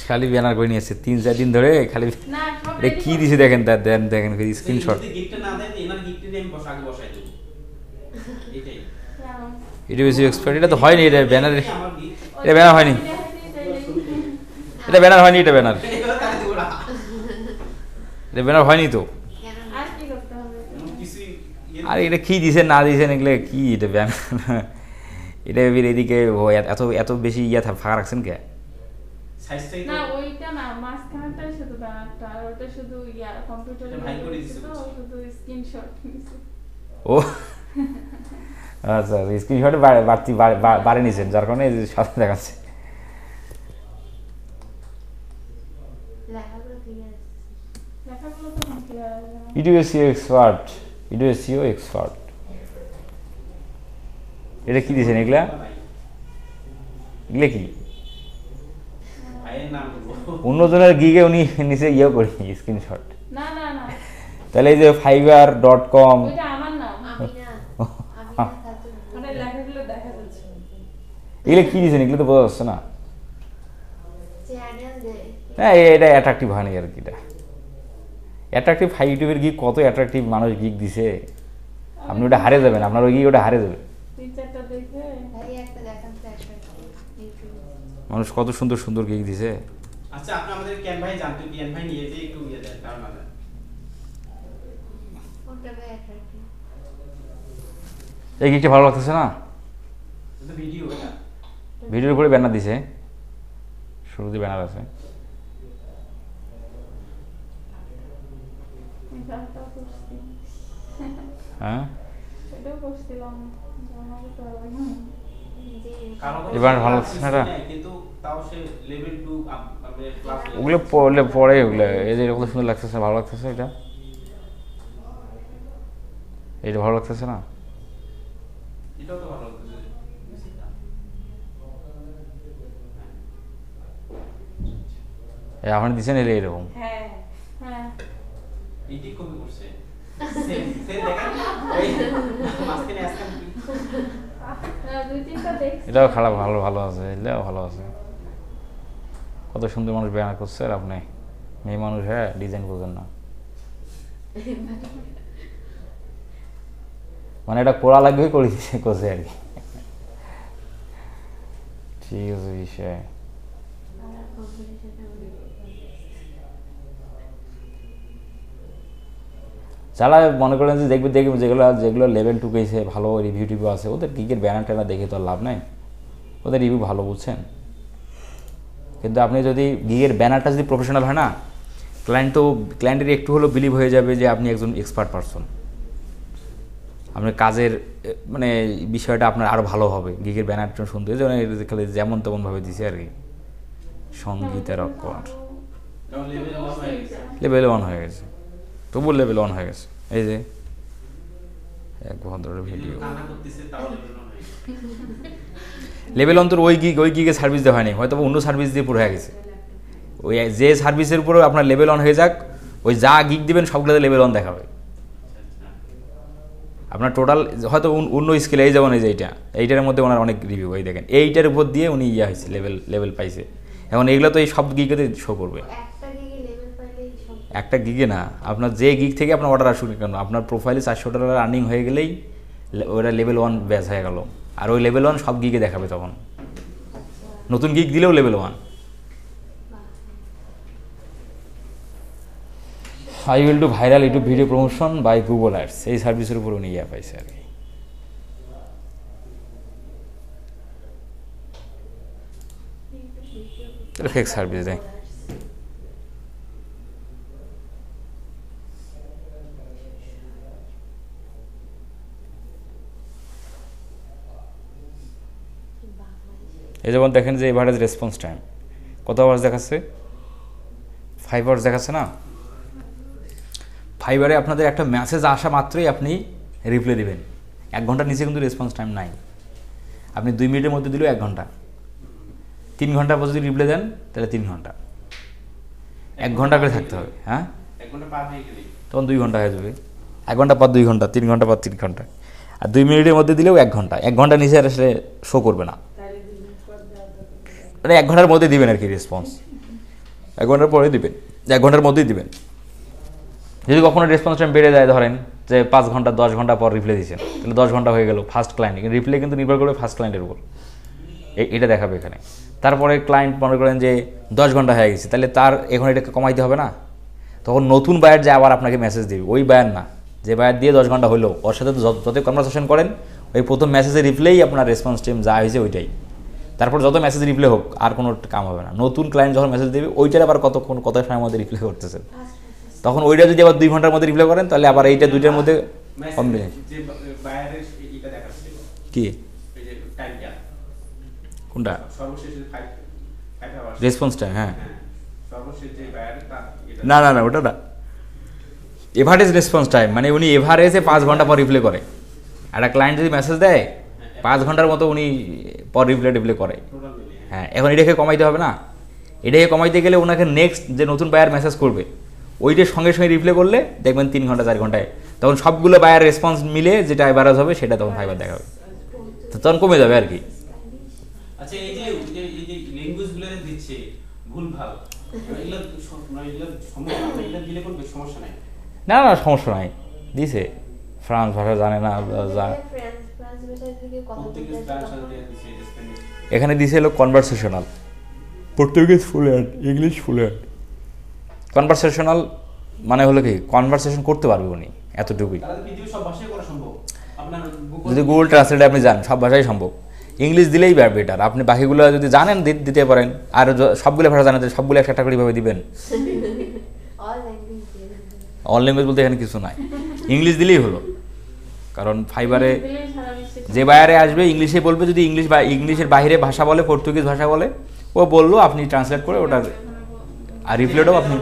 Speaker 2: খালি ব্যানার করে নিয়েছে 3-4 দিন ধরে খালি
Speaker 4: না সব
Speaker 2: এটা কি দিছে দেখেন তার দেখেন স্ক্রিনশট
Speaker 1: যদি গিফটটা না দেন এনার গিফটটা দিয়ে আমি আগে বসাই দেব এটাই
Speaker 2: এটা বেশি এক্সপার্ট এটা তো হয়নি এটা ব্যানার
Speaker 1: আমার গিফট
Speaker 2: এটা ব্যানার হয়নি এটা ব্যানার হয়নি এটা ব্যানার
Speaker 1: তাহলে দেব না
Speaker 2: এটা ব্যানার হয়নি তো
Speaker 4: আর কি করতে হবে
Speaker 1: কিছু
Speaker 2: আর এটা কি দিছেন না দিছেন এগুলো কি এটা ব্যানার এটা এদিকে এত এত বেশি ফাঁকা রাখছেন কে
Speaker 1: সাইজটাই
Speaker 4: না
Speaker 1: তো
Speaker 4: ওইটা না মাঝখানটাই শুধু ব্যানারটা আর ওটা শুধু কম্পিউটারে
Speaker 1: এটা ভাই করে দিছে
Speaker 4: তো
Speaker 1: বুঝছি।
Speaker 4: শুধু স্ক্রিনশট নিছে
Speaker 2: ও আচ্ছা স্ক্রিনশটে বাড়তি বাড়ে নিয়েছেন যার কারণে এই যে সাথে দেখাচ্ছে
Speaker 4: লেখাগুলো তো ক্লিয়ার আছে
Speaker 2: video SEO expert video SEO expert এটা কি দিয়েছেন এগুলা এগুলা কি
Speaker 1: ভাইয়ের নাম বলবো
Speaker 2: অন্যজনের গিগে উনি নিচে ইয়ে করি স্ক্রিনশট
Speaker 4: না না না
Speaker 2: তাহলে এই যে fiverr.com
Speaker 4: ওইটা আমার নাম মানে লেখাগুলো দেখা যাচ্ছে
Speaker 2: এগুলো কি দিয়েছেন এগুলো তো বোঝা যাচ্ছে না হ্যাঁ এটা অ্যাট্রাকটিভ হয়নি আর কি এটা অ্যাট্রাকটিভ ইউটিউবের গিগ কত অ্যাট্রাকটিভ মানুষ গিগ দিছে আপনি ওটা হারিয়ে যাবেন আপনার ওই গিগ ওটা হারিয়ে যাবে
Speaker 4: 3-4টা দেখে
Speaker 2: মানুষ কত সুন্দর সুন্দর গিগ দিছে
Speaker 1: আচ্ছা আপনি আমাদের ক্যান ভাই জানতো ক্যান ভাই নিয়ে যে একটু ইয়ে দেন কারণ না
Speaker 2: এই গিগটা ভালো লাগতেছে না
Speaker 1: এটা ভিডিও এটা
Speaker 2: ভিডিওর উপরে ব্যানার দিছে শুরুতে ব্যানার আছে
Speaker 4: এটাও করছি
Speaker 2: হ্যাঁ
Speaker 4: এটাও করছিলাম জানাবো তো হবে না
Speaker 2: এবার ভালো লাগছে না এটা?
Speaker 1: কিন্তু তাও সে লেভেল 2 আপনি ক্লাস
Speaker 2: ওগুলো পড়লে পরে ওগুলো এই যে কত সুন্দর লাগতেছে ভালো লাগতেছে এটা এটা ভালো লাগতেছে না
Speaker 1: এটাও তো ভালো লাগছে
Speaker 2: আপনি দিচ্ছেন এলে এরকম
Speaker 3: হ্যাঁ
Speaker 4: হ্যাঁ
Speaker 1: এইটি কপি করছে সেম দেখেন ওই মাঝখানে আসছেন
Speaker 4: 2-3টা দেখছি
Speaker 2: এটাও খারাপ ভালো ভালো আছে এটাও ভালো আছে কত সুন্দর মানুষ ব্যানার করছে আর আপনি মেয়ে মানুষ হ্যাঁ ডিজাইন করবেন না মানে এটা করা লাগবে করে দিচ্ছে করছে আর কি ঠিক আছে বিষয় যারা মনে করেন যে দেখবে যেগুলো যেগুলো লেভেল টুকেছে ভালো রিভিউ টিভিউ আছে ওদের গিগের ব্যানার ট্যানার দেখে তো আর লাভ নাই ওদের রিভিউ ভালো বুঝছেন কিন্তু আপনি যদি গিগের ব্যানারটা যদি প্রফেশনাল হয় না ক্লায়েন্টের একটু হলেও বিলিভ হয়ে যাবে যে আপনি একজন এক্সপার্ট পারসন আপনার কাজের মানে বিষয়টা আপনার আরও ভালো হবে গিগের ব্যানারটা শুনতে খালি যেমন তেমনভাবে দিছে আর কি সঙ্গীতের অক্ষর লেভেল 1 হয়ে গেছে তবু লেভেল 1 হয়ে গেছে এই যে এক ভদ্রের ভিডিও
Speaker 1: কান্না করতেছে তাও
Speaker 2: লেভেল 1 তোর ওই গিগে সার্ভিস দেওয়া হয়নি হয়তো অন্য সার্ভিস দিয়ে পুরো হয়ে গেছে ওই যে সার্ভিসের উপরে আপনার লেভেল 1 হয়ে যাক ওই যা গিগ দিবেন সবগুলোতে লেভেল 1 দেখাবে আপনার টোটাল হয়তো অন্য স্কেলে এই যেমন এই যে এইটার মধ্যে ওনার অনেক রিভিউ এই দেখেন এইটার উপর দিয়ে উনি ইয়ে হয়েছে লেভেল পাইছে এখন এইগুলো তো এই সব গিগেতে শো করবে একটা গিগে না আপনার যে গিগ থেকে আপনার অর্ডার আসুক কেন আপনার প্রোফাইলে $400 আর্নিং হয়ে গেলেই ওটা লেভেল 1 ব্যাচ হয়ে গেল আর ওই লেভেল 1 সব গিগে দেখাবে তখন নতুন গিগ দিলেও level 1 I will do viral YouTube video promotion by Google Ads এই সার্ভিসের উপর উনি ইয়ে পাইছে আর কি ফেক সার্ভিস দেয় এই যেমন দেখেন যে এভারেজ রেসপন্স টাইম কত আওয়ার্স দেখাচ্ছে 5 আওয়ার্স দেখাচ্ছে না ফাইবারে আপনাদের একটা মেসেজ আসা মাত্রই আপনি রিপ্লাই দেবেন 1 ঘন্টার নিচে কিন্তু রেসপন্স টাইম নাই আপনি 2 মিনিটের মধ্যে দিলেও 1 ঘন্টা 3 ঘন্টার পর যদি রিপ্লাই দেন তাহলে 3 ঘন্টা 1 ঘন্টা করে থাকতে হবে হ্যাঁ
Speaker 1: 1 ঘন্টা পার হয়ে গেলে
Speaker 2: তখন 2 ঘন্টা হয়ে যাবে 1 ঘন্টা পর 2 ঘন্টা 3 ঘন্টা পর 3 ঘন্টা আর 2 মিনিটের মধ্যে দিলেও 1 ঘন্টা 1 ঘন্টা নিচে আসলে শো করবে না
Speaker 3: তাহলে 2 মিনিট পর দেওয়া দরকার।
Speaker 2: মানে 1 ঘন্টার মধ্যে দিবেন আর কি রেসপন্স 1 ঘন্টার পরে দিবেন, 1 ঘন্টার মধ্যেই দিবেন। যদি কখনো রেসপন্স টাইম বেড়ে যায়, ধরেন যে 5 ঘন্টা 10 ঘন্টা পর রিপ্লাই দিচ্ছেন, তাহলে 10 ঘন্টা হয়ে গেল ফার্স্ট ক্লায়েন্ট। রিপ্লাই কিন্তু নির্ভর করবে ফার্স্ট ক্লায়েন্টের উপর, এটা দেখাবে এখানে। তারপরে ক্লায়েন্ট মনে করেন যে 10 ঘন্টা হয়ে গেছে, তাহলে তার এখন এটাকে কমাইতে হবে না, তখন নতুন বায়ার যে আবার আপনাকে মেসেজ দেবে, ওই বায়ার না, যে বায়ার দিয়ে 10 ঘন্টা হলো, ওর সাথে যত কনভারসেশন করেন, ওই প্রথম মেসেজের রিপ্লাই আপনার রেসপন্স টাইম যা হয়েছে ওইটাই। তারপর যত মেসেজ রিপ্লাই হোক আর কোনো কাম হবে না। নতুন ক্লায়েন্ট যখন মেসেজ দেবে, ওইটার আবার কত সময়ের মধ্যে রিপ্লাই করতেছেন, তখন ওইটা যদি আবার 2 ঘন্টার মধ্যে রিপ্লাই করেন, তাহলে আবার এইটা 2টার মধ্যে কম্বিনেশন। কি কোনটা রেসপন্স টাইম? হ্যাঁ, না না না, ওটা না, এভারেজ রেসপন্স টাইম, মানে উনি এভারেজে 5 ঘন্টা পর রিপ্লাই করে। একটা ক্লায়েন্ট যদি মেসেজ দেয় 5 ঘন্টার মতো উনি পর রিপ্লাই করে। হ্যাঁ, এখন এটাকে কমাইতে হবে না, এটাকে কমাইতে গেলে ওনাকে নেক্সট যে নতুন বায়ার মেসেজ করবে, ওইটার সঙ্গে সঙ্গে রিপ্লাই করলে দেখবেন 3 ঘন্টা 4 ঘন্টায় তখন সবগুলো বায়ার রেসপন্স মিলে যেটা এভারেজ হবে সেটা তখন ফাইবার দেখাবে, তখন কমে যাবে আর কি।
Speaker 1: আচ্ছা, এই যে ল্যাঙ্গুয়েজগুলো দিচ্ছে ভুলভাল, এগুলো দিলে কোনো সমস্যা নাই?
Speaker 2: না না, সমস্যা নাই, দিছে। ফ্রান্স ভাষা জানে না, এখানে দিছে হলো conversational, Portuguese fluent, English fluent. Conversational মানে হলো কি, কনভারসেশন করতে পারবে উনি, এতটুকুই। যদি গুগল ট্রান্সলেটে আপনি যান, সব ভাষাই সম্ভব। ইংলিশ দিলেই বেটার, আপনি বাকিগুলো যদি জানেন দিতে পারেন, আর সবগুলো ভাষা জানেন, সবগুলো একটা করে কীভাবে দিবেন? অল ল্যাঙ্গুয়েজ বলতে এখানে কিছু নাই, ইংলিশ দিলেই হলো। কারণ ফাইবারে যে বায়ারে আসবে ইংলিশে বলবে, যদি ইংলিশের বাইরে ভাষা বলে, পর্তুগিজ ভাষা বলে, ও বললো, আপনি ট্রান্সলেট করে ওটার আর রিপ্লাইটাও আপনি,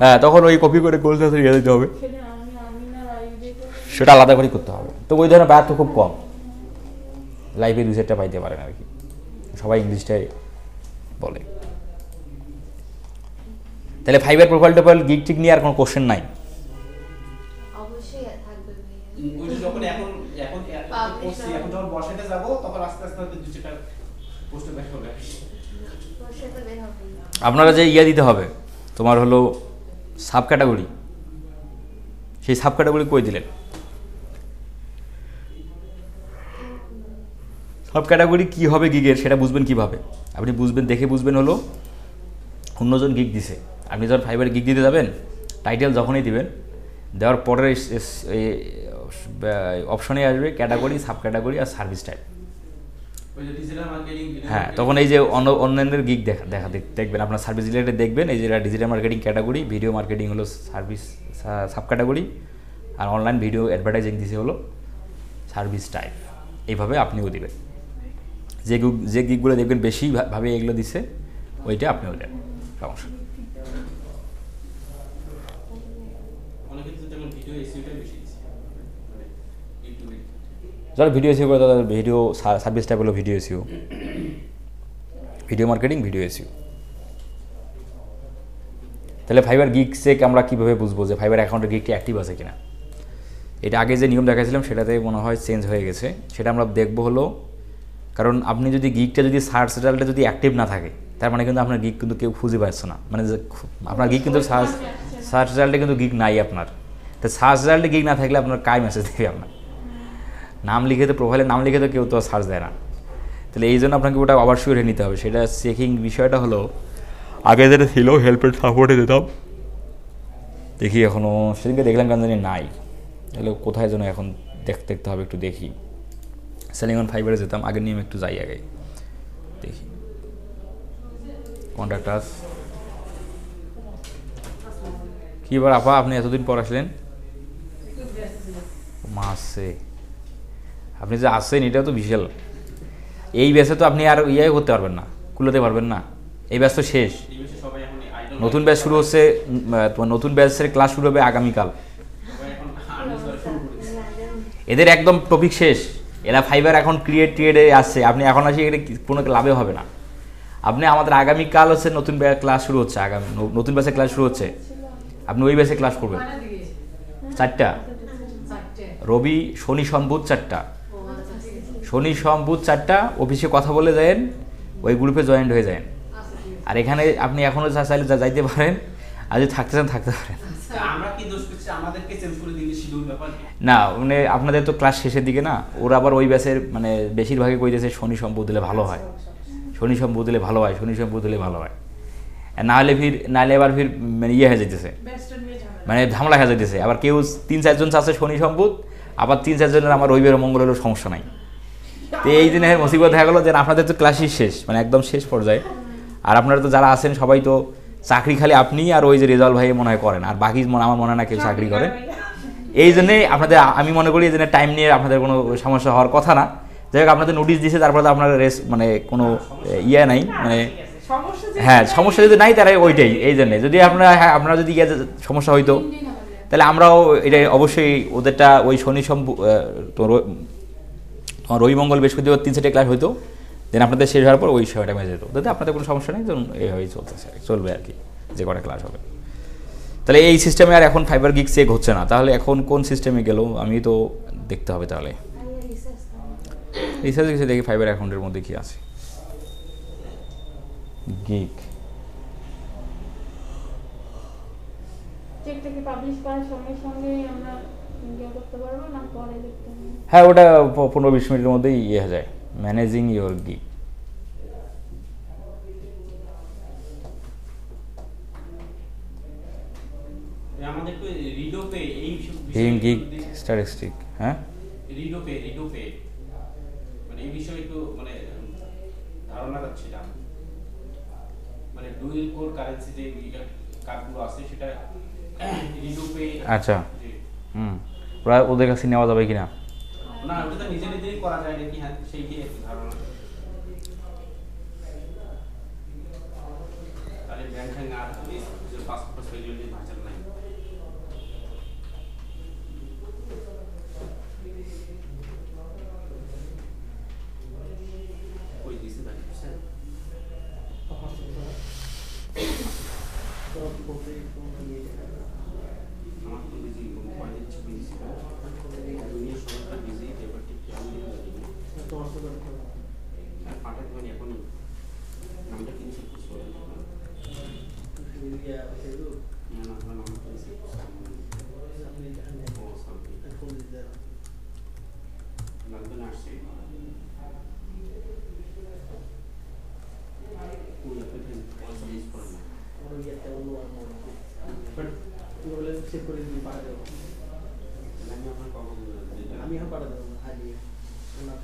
Speaker 2: হ্যাঁ, তখন ওই কপি করে গোল সাথে দিতে হবে, সেটা আলাদা করে করতে হবে। তো ওই ধরনের বায়ার তো খুব কম, লাইফে 2-4টা পাইতে পারেন আর কি, সবাই ইংলিশটাই বলে। তাহলে ফাইবার প্রোফাইল টোফাইল গিগ টিক নিয়ে আর কোনো কোশ্চেন নাই? আপনারা যে দিতে হবে, তোমার হলো সাব ক্যাটাগরি, সেই সাব ক্যাটাগরি কই দিলেন? সাব ক্যাটাগরি কী হবে গিগের, সেটা বুঝবেন কিভাবে? আপনি দেখে বুঝবেন হলো অন্যজন গিগ দিছে, আপনি যখন ফাইবারে গিগ দিতে যাবেন, টাইটেল যখনই দিবেন, দেওয়ার পরে অপশনে আসবে ক্যাটাগরি, সাব ক্যাটাগরি আর সার্ভিস টাইপ। হ্যাঁ, তখন এই যে অনলাইনের গিগ দেখবেন, আপনার সার্ভিস রিলেটেড দেখবেন, এই যে digital marketing category, video marketing হলো সার্ভিস সাব ক্যাটাগরি, আর অনলাইন ভিডিও অ্যাডভার্টাইজিং দিছে হলো সার্ভিস টাইপ। এইভাবে আপনিও দেবেন, যে গিগগুলো দেখবেন বেশিভাবে এগুলো দিছে, ওইটা আপনিও দেন, সমস্যা। যারা ভিডিও এসিও করে তাদের ভিডিও সার্ভিস টাইপ হলো video SEO, video marketing, video SEO. তাহলে ফাইবার গিগ চেক আমরা কীভাবে বুঝবো যে ফাইবার অ্যাকাউন্টের গিগটি অ্যাক্টিভ আছে কিনা? এটা আগে যে নিয়ম দেখাছিলাম সেটাতে মনে হয় চেঞ্জ হয়ে গেছে, সেটা আমরা দেখবো হলো, কারণ আপনি যদি গিগটা যদি সার্চ রেজাল্টে যদি অ্যাক্টিভ না থাকে, তার মানে কিন্তু আপনার গিগ কিন্তু কেউ খুঁজে পাচ্ছে না, মানে আপনার গিগ কিন্তু সার্চ রেজাল্টে কিন্তু গিগ নাই আপনার। তো সার্চ রেজাল্টে গিগ না থাকলে আপনার কাই মেসেজ দেবে? আপনার নাম লিখে তো, প্রোফাইলে নাম লিখে তো কেউ তো সার্চ দেয় না। তাহলে এই জন্য আপনাকে ওটা অবশ্যই রেখে নিতে হবে। সেটা চেকিং বিষয়টা হলো, আগে যেটা ছিল হেল্পের সাপোর্টে দিতাম, দেখি এখনও সেদিনকে দেখলাম কেন জানি নাই, তাহলে কোথায় যেন এখন দেখতে হবে, একটু দেখি। সেলিং অন ফাইবারে যেতাম, আগের নিয়ম একটু যাই আগে দেখি। কন্ট্যাক্টাস কি এবার আপা, আপনি এতদিন পর আসলেন? মাসে আপনি যে আসছেন এটা তো বিশাল। এই ব্যাচে তো আপনি আর করতে পারবেন না, কুলাতে পারবেন না, এই ব্যাচ তো শেষ। নতুন ব্যাচ শুরু হচ্ছে, তোমার নতুন ব্যাচের ক্লাস শুরু হবে আগামীকাল। এদের একদম টপিক শেষ, এরা ফাইবার এখন ক্রিয়েটে আসছে, আপনি এখন আসি এটা কোনো লাভে হবে না। আপনি আমাদের আগামীকাল হচ্ছে নতুন ক্লাস শুরু হচ্ছে, নতুন ব্যাচের ক্লাস শুরু হচ্ছে, আপনি ওই ব্যাচে ক্লাস করবেন 4টা, রবি শনি সোম বুধ 4টা, শনি সোম বুধ 4টা। অফিসে কথা বলে যায়েন, ওই গ্রুপে জয়েন্ট হয়ে যায়। আর এখানে আপনি এখনও চাইলে যাইতে পারেন, আর যদি থাকতে চান থাকতে পারেন।
Speaker 1: আমরা কি দোষ করছি, আমাদেরকে চেঞ্জ করে দিলে শিডিউল ব্যাপার?
Speaker 2: না মানে আপনাদের তো ক্লাস শেষের দিকে না, ওরা আবার ওই ব্যাচের মানে বেশিরভাগই কইতেছে শনি সম্পদ দিলে ভালো হয়, শনি সম্পদ দিলে ভালো হয়, শনি সম্পদ দিলে ভালো হয়। নাহলে এবার ফির মানে ইয়ে হয়ে যেতেছে, মানে ঝামেলা হয়ে যেতেছে। আবার কেউ 3-4 জন চাচ্ছে শনি সম্পদ, আবার 3-4 জনের আমার রবিবার মঙ্গল হলেও সমস্যা নাই। তো এই দিনের মুসিবত হয়ে গেলো যে আপনাদের তো ক্লাসই শেষ, মানে একদম শেষ পর্যায়ে। আর আপনারা তো যারা আছেন সবাই তো চাকরি খালি আপনি আর ওই যে রেজাল্ট ভাই মনে হয় করেন, আর বাকি আমার মনে হয় না কেউ চাকরি করে। এই জন্যেই আপনাদের, আমি মনে করি এই জন্য টাইম নিয়ে আপনাদের কোনো সমস্যা হওয়ার কথা না। যাই হোক, আপনাদের নোটিশ দিয়েছে, তারপরে তো আপনার মানে কোনো ইয়ে নাই, মানে হ্যাঁ সমস্যা যদি নাই তাহলে ওইটাই। এই জন্যে যদি আপনারা যদি সমস্যা হইতো তাহলে আমরাও এটাই অবশ্যই ওদেরটা ওই শনি তোমার রবি মঙ্গল বৃহস্পতিবার 3-4টে ক্লাস হইতো, দেন আপনাদের শেষ হওয়ার পর ওই সময়টা মেজে যেত। যাতে আপনাদের কোনো সমস্যা নেই, ধরুন এইভাবেই চলবে আর কি, যে কটা ক্লাস হবে। তাহলে এই সিস্টেমে আর এখন ফাইবার গিগ চেক হচ্ছে না, তাহলে এখন কোন সিস্টেমে গেল আমি তো দেখতে হবে। তাহলে রিসার্চ কিছু দেখি ফাইবার অ্যাকাউন্টের মধ্যে কি আছে। গিগ
Speaker 4: চেকটাকে পাবলিশ করার সঙ্গে সঙ্গে আমরা ইয়ে করতে পারবো না, পরে দেখতে হবে?
Speaker 2: হ্যাঁ, ওটা 15-20 মিনিটের মধ্যেই ইয়ে হয়ে যায়, ম্যানেজিং ইয়োর গিগ।
Speaker 1: আমাদের তো রিডোপে এই
Speaker 2: গিগ স্ট্যাটিস্টিক, হ্যাঁ
Speaker 1: রিডোপে মানে এই বিষয়ে একটু মানে ধারণা যাচ্ছে না, মানে ডুয়েল কোর কারেন্সি যে কার্ডগুলো আছে সেটা রিডোপে।
Speaker 2: আচ্ছা, ওরা ওদের কাছে নেওয়া যাবে কিনা?
Speaker 1: না, ওটা তো নিজেই করা যায় নাকি? হ্যাঁ, সেই কি ধারণা। তাহলে ব্যাংক আর পাসপোর্ট ফেলিওর ভাষা নাই। ওই দিছে বাকি স্যার আমার তো বিজি মোবাইল বিজি দুনিয়া সবটা বিজি, পেপারটি কি আমি তোমার সাথে পাঠাতে পারি এখন নামটা কি চেক করছো না না নামটা কি চেক করছো ও সামথিং লাগবে না আসছে ওই আপনি পয়সা ইউজ করেন না ওই একটা অন্য বাট ওগুলো চেক করে দিই পাঠাতে হবে। আমি আপনার কখন আমি এখন পাঠাতে দেবো আজকে ওনার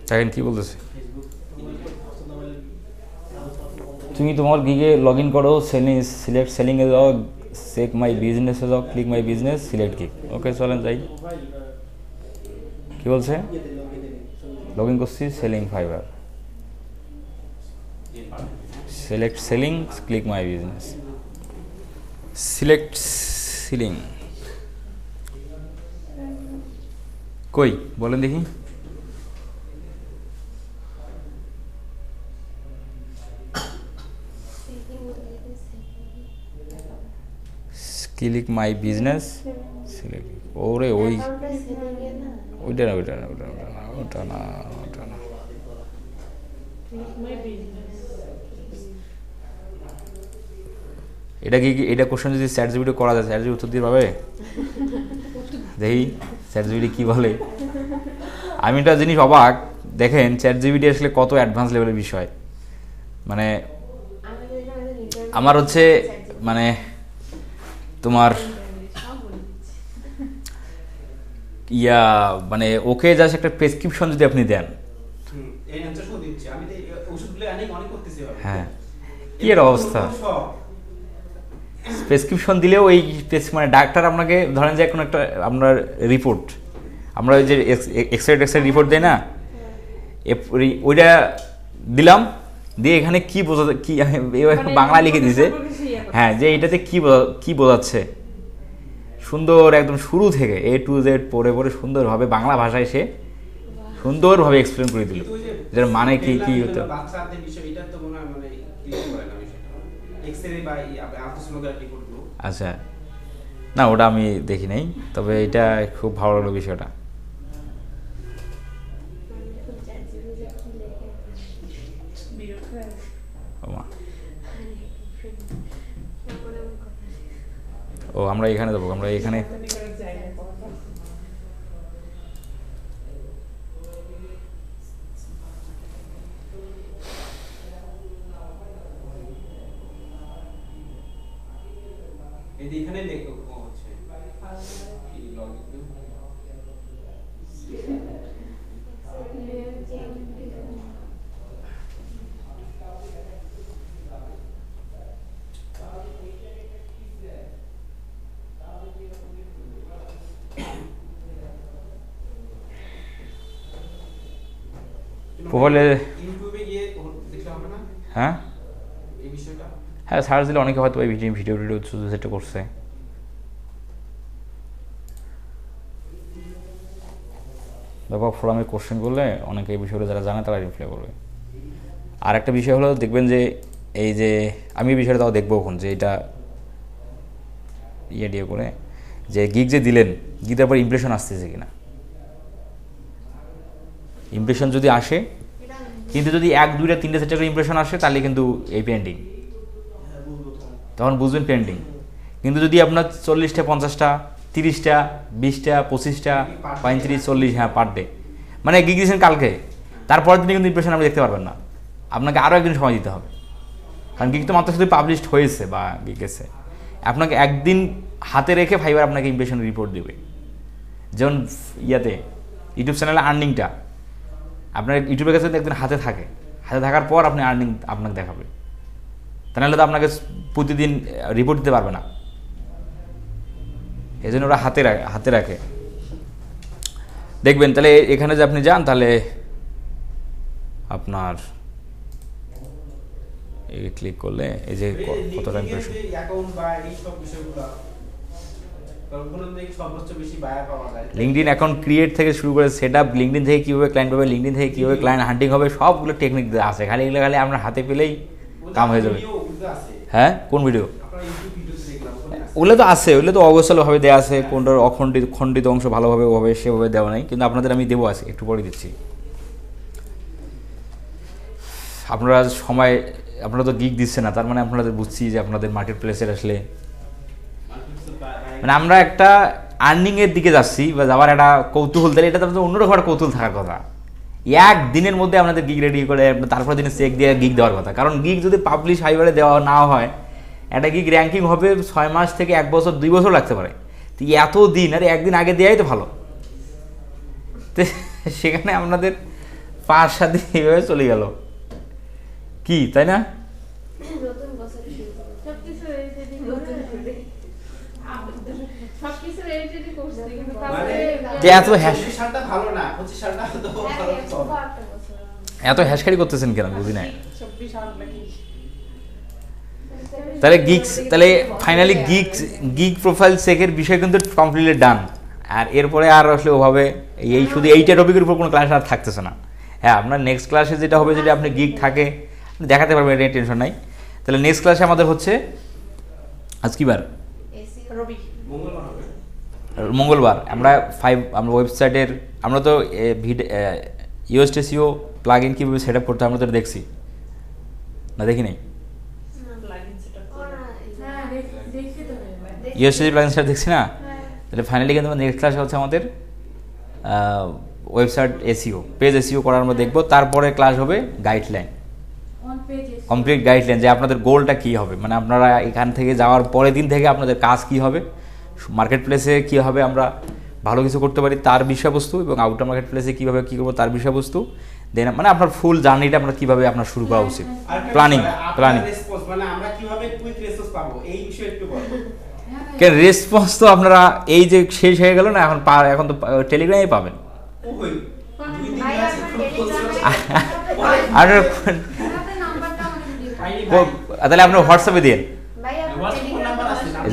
Speaker 2: দেখেন কি বলতেছে। তুমি তোমার গিগে লগ ইন করো, সিলেক্ট সেলিংয়ে যাও, চেক মাই বিজনেসে যাও, click my business, select gig. Okay চলেন যাই। কি বলছে? লগ ইন করছি, selling Fiverr, select selling, click my business, select selling. কই বলেন দেখি। Click my business, select. ওরে ওই ওইটা না ওইটা না ওইটা না ওটা না ওটা না। এটা কি এটা কোশ্চেন যদি চ্যাট জিপিটি করা যায়, চ্যাট জিপিটি উত্তর দিয়ে পাবে? দেখি চ্যাট জিপিটি কি বলে। আমি একটা জিনিস অবাক, দেখেন চ্যাট জিপিটি আসলে কত অ্যাডভান্স লেভেলের বিষয়। মানে আমার হচ্ছে মানে তোমার ইয়া মানে ওকে জাস্ট একটা প্রেসক্রিপশন যদি আপনি দেন, হ্যাঁ কি এর অবস্থা, প্রেসক্রিপশন দিলেও এই মানে ডাক্তার আপনাকে ধরেন যে কোনো একটা আপনার রিপোর্ট, আমরা ওই যে এক্সরে রিপোর্ট দেয় না, ওইটা দিলাম দিয়ে এখানে কি বোঝা কি বাংলা লিখে দিয়েছে, হ্যাঁ যে এটাতে কি বোঝাচ্ছে সুন্দর একদম শুরু থেকে A to Z পড়ে পড়ে সুন্দরভাবে বাংলা ভাষায় সে সুন্দরভাবে এক্সপ্লেন করে দিল যার মানে কি কি হতো। আচ্ছা না ওটা আমি দেখি নাই, তবে এটা খুব ভালো লাগলো বিষয়টা। আমরা এখানে দেবো, আমরা এখানে
Speaker 1: এখানে লেখো হচ্ছে কি লজিক
Speaker 2: প্রোফাইলে
Speaker 1: ইউটিউবে গিয়ে দেখলে হবে না
Speaker 2: হ্যাঁ
Speaker 1: এই বিষয়টা?
Speaker 2: হ্যাঁ সার্চ দিলে অনেকে হয়তো এই ভিডিও সেটা করছে। ব্যাপক ফোরামে কোশ্চেন করলে অনেকে এই বিষয়গুলো যারা জানে তারা রিপ্লাই করবে। আর একটা বিষয় হলো দেখবেন যে এই যে আমি এই বিষয়টা তাও দেখবো এখন যে এটা দিয়ে করে যে গিগ যে দিলেন, গিগের পর ইমপ্রেশন আসতেছে কিনা। ইমপ্রেশন যদি আসে, কিন্তু যদি 1 2 3 4 করে ইমপ্রেশন আসে তাহলে কিন্তু এই পেন্ডিং, তখন বুঝবেন পেন্ডিং। কিন্তু যদি আপনার 40টা 50টা 30টা 20টা 25টা 35 40 হ্যাঁ পার ডে, মানে গিগ দিয়েছেন কালকে, তারপরের দিনে কিন্তু ইমপ্রেশন আপনি দেখতে পারবেন না, আপনাকে আরও একদিন সময় দিতে হবে। কারণ গিগ তো মাত্র শুধু পাবলিশড হয়েছে বা গিগ গেছে, আপনাকে একদিন হাতে রেখে ফাইবার আপনাকে ইমপ্রেশন রিপোর্ট দেবে। যেমন ইয়াতে ইউটিউব চ্যানেলে আর্নিংটা আপনার ইউটিউবের কাছে একদিন হাতে থাকে, হাতে থাকার পর আপনি আর্নিং আপনাকে দেখাবে, তা নাহলে তো আপনাকে প্রতিদিন রিপোর্ট দিতে পারবে না। এই জন্য ওরা হাতে রাখে। দেখবেন তাহলে এখানে যে আপনি যান তাহলে আপনার এই ক্লিক করলে এই যে কতটা ইমপ্রেশন
Speaker 1: অ্যাকাউন্ট বা এই সব বিষয়গুলো
Speaker 2: লিঙ্কডইন অ্যাকাউন্ট ক্রিয়েট থেকে শুরু করে সেট আপ, লিঙ্কডইন থেকে কীভাবে ক্লায়েন্ট পাবে, লিঙ্কডইন থেকে কীভাবে ক্লায়েন্ট হান্টিং হবে, সবগুলো টেকনিক আছে। খালি এগুলো খালি আপনার হাতে পেলেই কাম হয়ে যাবে। হ্যাঁ কোন ভিডিও? ওগুলো তো আছে, ওগুলো তো অবশ্যভাবে দেওয়া আছে, কোনটার খণ্ডিত অংশ ভালোভাবে ওভাবে সেভাবে দেওয়া নেই, কিন্তু আপনাদের আমি দেবো আছে, একটু পরে দিচ্ছি। আপনারা সময় আপনারা তো গিগ দিচ্ছে না, তার মানে আপনাদের বুঝছি যে আপনাদের মার্কেট প্লেসের আসলে মানে আমরা একটা আর্নিংয়ের দিকে যাচ্ছি বা যাওয়ার একটা কৌতূহল, তাহলে এটা তো অন্যরকম একটা কৌতূহল থাকার কথা। একদিনের মধ্যে আপনাদের গিগ রেডি করে তারপর দিনে চেক দিয়ে গিগ দেওয়ার কথা। কারণ গিগ যদি পাবলিশ হাইবারে দেওয়া না হয়, একটা গিগ র্যাঙ্কিং হবে 6 মাস থেকে 1 বছর 2 বছর লাগতে পারে। তো এত দিন আরে একদিন আগে দেওয়াই তো ভালো। তো সেখানে আপনাদের 5-7 দিন এইভাবে চলে গেল কি, তাই না? এত হ্যাশকারি করতেছেন কেন বুঝি না। তাহলে গিগস, তাহলে ফাইনালি গিগ প্রোফাইল চেকের বিষয় কিন্তু কমপ্লিটলি ডান। আর এরপরে আর আসলে ওভাবে এই শুধু এইটা টপিকের উপর কোনো ক্লাস আর থাকতেছে না। হ্যাঁ আপনার নেক্সট ক্লাসে যেটা হবে, যদি আপনি গিগ থাকে দেখাতে পারবেন, এটা টেনশন নাই। তাহলে নেক্সট ক্লাসে আমাদের হচ্ছে আজ কি বার? মঙ্গলবার। আমরা ওয়েবসাইটের আমরা তো ইউএসটিসিও প্লাগ ইন কীভাবে সেট আপ করতে আমরা তো দেখছি না, দেখি নাই। ইউএসটিসি প্লাগ ইন সেট দেখছি না। তাহলে ফাইনালি কিন্তু নেক্সট ক্লাসে হচ্ছে আমাদের ওয়েবসাইট এসইও, পেজ এসইও করার আমরা দেখবো। তারপরে ক্লাস হবে গাইডলাইন, কমপ্লিট গাইডলাইন, যে আপনাদের গোলটা কী হবে, মানে আপনারা এখান থেকে যাওয়ার পরের দিন থেকে আপনাদের কাজ কী হবে, মার্কেট প্লেসে কীভাবে আমরা ভালো কিছু করতে পারি তার বিষয়বস্তু, এবং আউটার মার্কেট প্লেসে কীভাবে কী করবো তার বিষয়বস্তু। দেন মানে আপনার ফুল জার্নিটা আপনার কীভাবে আপনার শুরু করা উচিত, প্ল্যানিং। কেন রেসপন্স তো আপনারা এই যে শেষ হয়ে গেল না, এখন তো টেলিগ্রামে পাবেন। আর তাহলে আপনার হোয়াটসঅ্যাপে দিন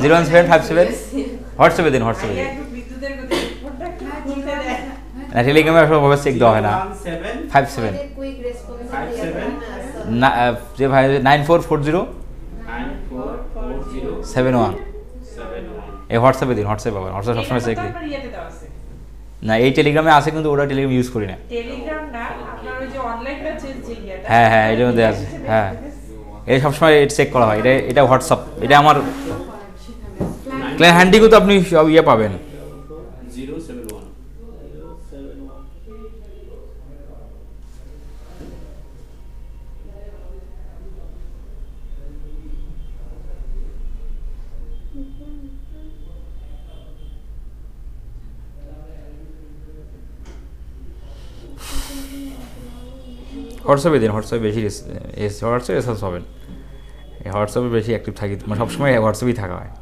Speaker 2: 01757 হোয়াটসঅ্যাপে দিন, হোয়াটসঅ্যাপে দিন। না টেলিগ্রামে আসলে চেক দেওয়া হয় না। 57 যে ভাই 944071 এই হোয়াটসঅ্যাপে দিন, হোয়াটসঅ্যাপে পাবেন। হোয়াটসঅ্যাপ সবসময় চেক দিন না, এই টেলিগ্রামে আছে কিন্তু ওটা টেলিগ্রাম ইউজ করি না। হ্যাঁ হ্যাঁ এটার মধ্যে আছে। হ্যাঁ এটা সবসময় চেক করা হয়, এটা হোয়াটসঅ্যাপ, এটা আমার ক্লিয়ার হ্যান্ডিকেও তো আপনি সব ইয়ে পাবেন।
Speaker 1: 071
Speaker 2: হোয়াটসঅ্যাপে দিন, হোয়াটসঅ্যাপে বেশি হোয়াটসঅ্যাপ রেসপন্স পাবেন। এই হোয়াটসঅ্যাপে বেশি অ্যাক্টিভ থাকি, মানে সবসময় হোয়াটসঅ্যাপেই থাকা হয়।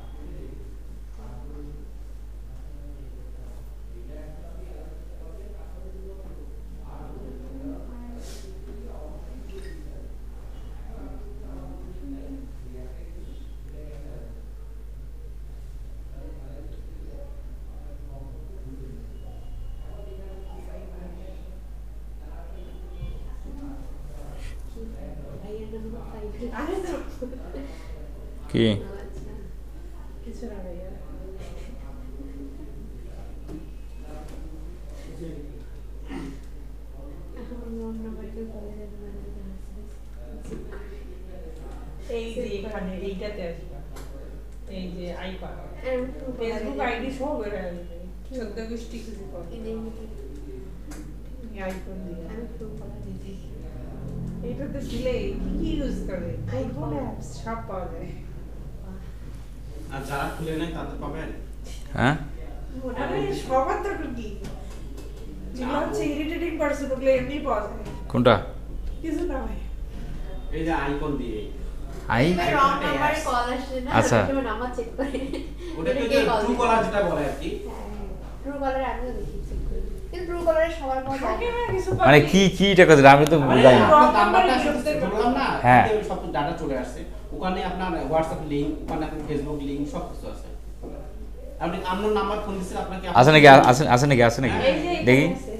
Speaker 2: কি
Speaker 3: কিছু না ভাইয়া। এই যে এখানে এইটাতে আসবে, এই যে আইকন ফেসবুক আইডি সহ বের হয়ে আসবে 14 গোষ্ঠী কিছু করে আইকন দিয়ে এইটাতে দিলে কি ইউজ করে আইফোন অ্যাপস সব পাওয়া যায়।
Speaker 1: আর যারা খুলে নেয় তাদের পাবেন।
Speaker 2: হ্যাঁ
Speaker 3: আরে সবার তো কি যেগুলো হচ্ছে ইরিটেটিং পারসন ওগুলো এমনি পাওয়া যায়।
Speaker 2: কোনটা?
Speaker 3: কিছু না ভাই,
Speaker 1: এই যে আইকন দিয়ে
Speaker 2: আই
Speaker 5: রং নাম্বারে কল আসে না,
Speaker 2: আচ্ছা।
Speaker 5: আমি নাম্বার চেক করে
Speaker 1: ওটা তো ট্রু কলার যেটা বলে আর কি।
Speaker 5: ট্রু কলারে আমিও দেখি চেক করি, কিন্তু ট্রু কলারে সবার পাওয়া যায়
Speaker 3: থাকে
Speaker 5: না।
Speaker 3: না কিছু
Speaker 2: মানে কি কি টাকা দিলে আমি তো বুঝাই না।
Speaker 1: আপনার নাম্বারটা বললাম না,
Speaker 2: হ্যাঁ।
Speaker 1: এতে সব ডাটা চলে আসছে। ওখানে আপনার হোয়াটসঅ্যাপ লিংক, ওখানে আপনার ফেসবুক লিংক সব কিছু আছে। আপনি আননোন নাম্বার ফোন দিছেন আপনাকে
Speaker 2: আছে নাকি? আছে নাকি? আছে নাকি?
Speaker 3: এই যে
Speaker 2: দেখি
Speaker 3: এখানে আছে।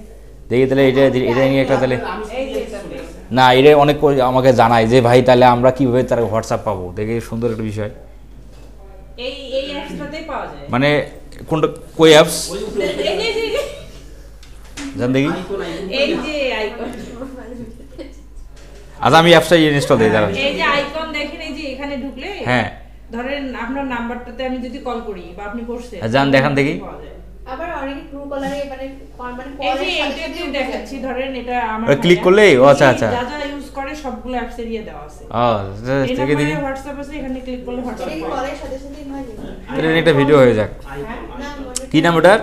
Speaker 2: দেখি তাহলে এটা নিয়ে একটা তাহলে
Speaker 1: আমি
Speaker 3: এই যে
Speaker 1: শুনতে চলে আসছে।
Speaker 2: না, এটা অনেক আমাকে জানায় যে ভাই তাহলে আমরা কিভাবে তার হোয়াটসঅ্যাপ পাবো। দেখি সুন্দর একটা বিষয়,
Speaker 3: এই অ্যাপসটাতেই পাওয়া যায়।
Speaker 2: মানে কোনটা কই অ্যাপস
Speaker 1: ওই উপরে
Speaker 3: এই যে
Speaker 2: জান দেখি।
Speaker 3: এই যে আইকন,
Speaker 2: আচ্ছা আমি অ্যাপসটা ইনস্টল দিই দাঁড়ান।
Speaker 3: এই যে আইকন দেখেন, এই যে এখানে ঢুকলে
Speaker 2: হ্যাঁ
Speaker 3: ধরেন আপনার নাম্বারটাতে আমি যদি কল করি বা আপনি করছেন,
Speaker 2: যান দেখান দেখি।
Speaker 3: পাওয়া যায়।
Speaker 5: আবার অনেকে ট্রু কলারে মানে
Speaker 3: এই যে
Speaker 5: কলের সাথে
Speaker 3: এইটা
Speaker 5: সাথে
Speaker 3: দেখাচ্ছি, ধরেন এটা আমার
Speaker 2: ক্লিক
Speaker 3: ভাইয়া,
Speaker 2: করলে ও আচ্ছা আচ্ছা।
Speaker 3: যা যা ইউজ করে সবগুলো অ্যাপস এর দেওয়া আছে।
Speaker 2: ও দেখি দেখি
Speaker 3: হোয়াটসঅ্যাপ আছে, এখানে ক্লিক করলে
Speaker 5: এটা
Speaker 3: হোয়াটসঅ্যাপ
Speaker 5: কি
Speaker 3: পাওয়া
Speaker 5: কলের সাথে সাথে হয় না?
Speaker 2: তাহলে একটা ভিডিও হয়ে যাক।
Speaker 5: না মনে
Speaker 2: কি নাম ওটার?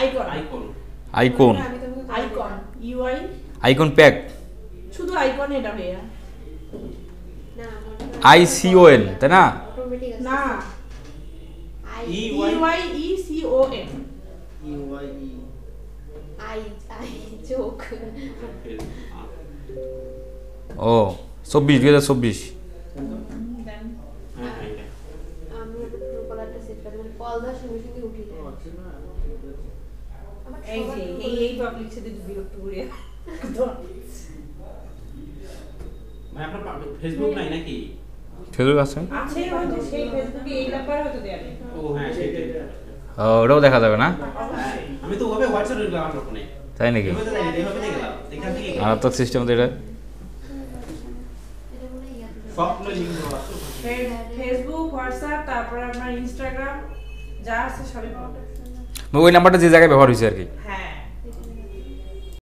Speaker 3: আইকন,
Speaker 1: আইকন
Speaker 2: আইকন,
Speaker 5: আমি তো
Speaker 3: আইকন ইউআই,
Speaker 2: আইকন প্যাক,
Speaker 3: শুধু আইকন এটা ভাইয়া।
Speaker 5: না
Speaker 2: ICON তাই না?
Speaker 5: অটোমেটিক আছে
Speaker 3: না,
Speaker 5: আই
Speaker 3: ইউআই ECON,
Speaker 1: ইউআইই
Speaker 5: আই আই চোখ
Speaker 2: ও 2024
Speaker 3: দেন
Speaker 1: হ্যাঁ এটা
Speaker 5: আমি ট্রু কলারটা সেট করে মানে কল দেওয়ার সঙ্গে সঙ্গে উঠে যায়। আমার
Speaker 3: এই
Speaker 5: সবার
Speaker 3: যে
Speaker 5: True
Speaker 3: এই পাবলিক সাথে বিরক্ত করে
Speaker 1: মানে আপনার ফেসবুক নাই নাকি?
Speaker 2: ফেসবুক আছে?
Speaker 3: আছে হয়তো, সেই ফেসবুকে এই ব্যাপারে হয়তো দেয়া নেই।
Speaker 1: ও হ্যাঁ সেটাই।
Speaker 2: ও ওটাও দেখা যাবে না?
Speaker 1: হ্যাঁ, আমি তো ওভাবে হোয়াটসঅ্যাপে ঢুকলাম আমার ফোনে।
Speaker 2: তাই নাকি?
Speaker 1: এভাবে যাই, এভাবে দেখলাম। এখান থেকে
Speaker 2: আর তো সিস্টেম তো এটা
Speaker 5: এটা মনে হয় ইয়াতে
Speaker 1: সবগুলো লিংক দেওয়া আছে।
Speaker 3: ফেসবুক, হোয়াটসঅ্যাপ, তারপরে আপনার ইনস্টাগ্রাম যা আছে সবই পাওয়া যায়।
Speaker 2: ওই নাম্বারটা যে জায়গায় ব্যবহার হয়েছে আর কি।
Speaker 3: হ্যাঁ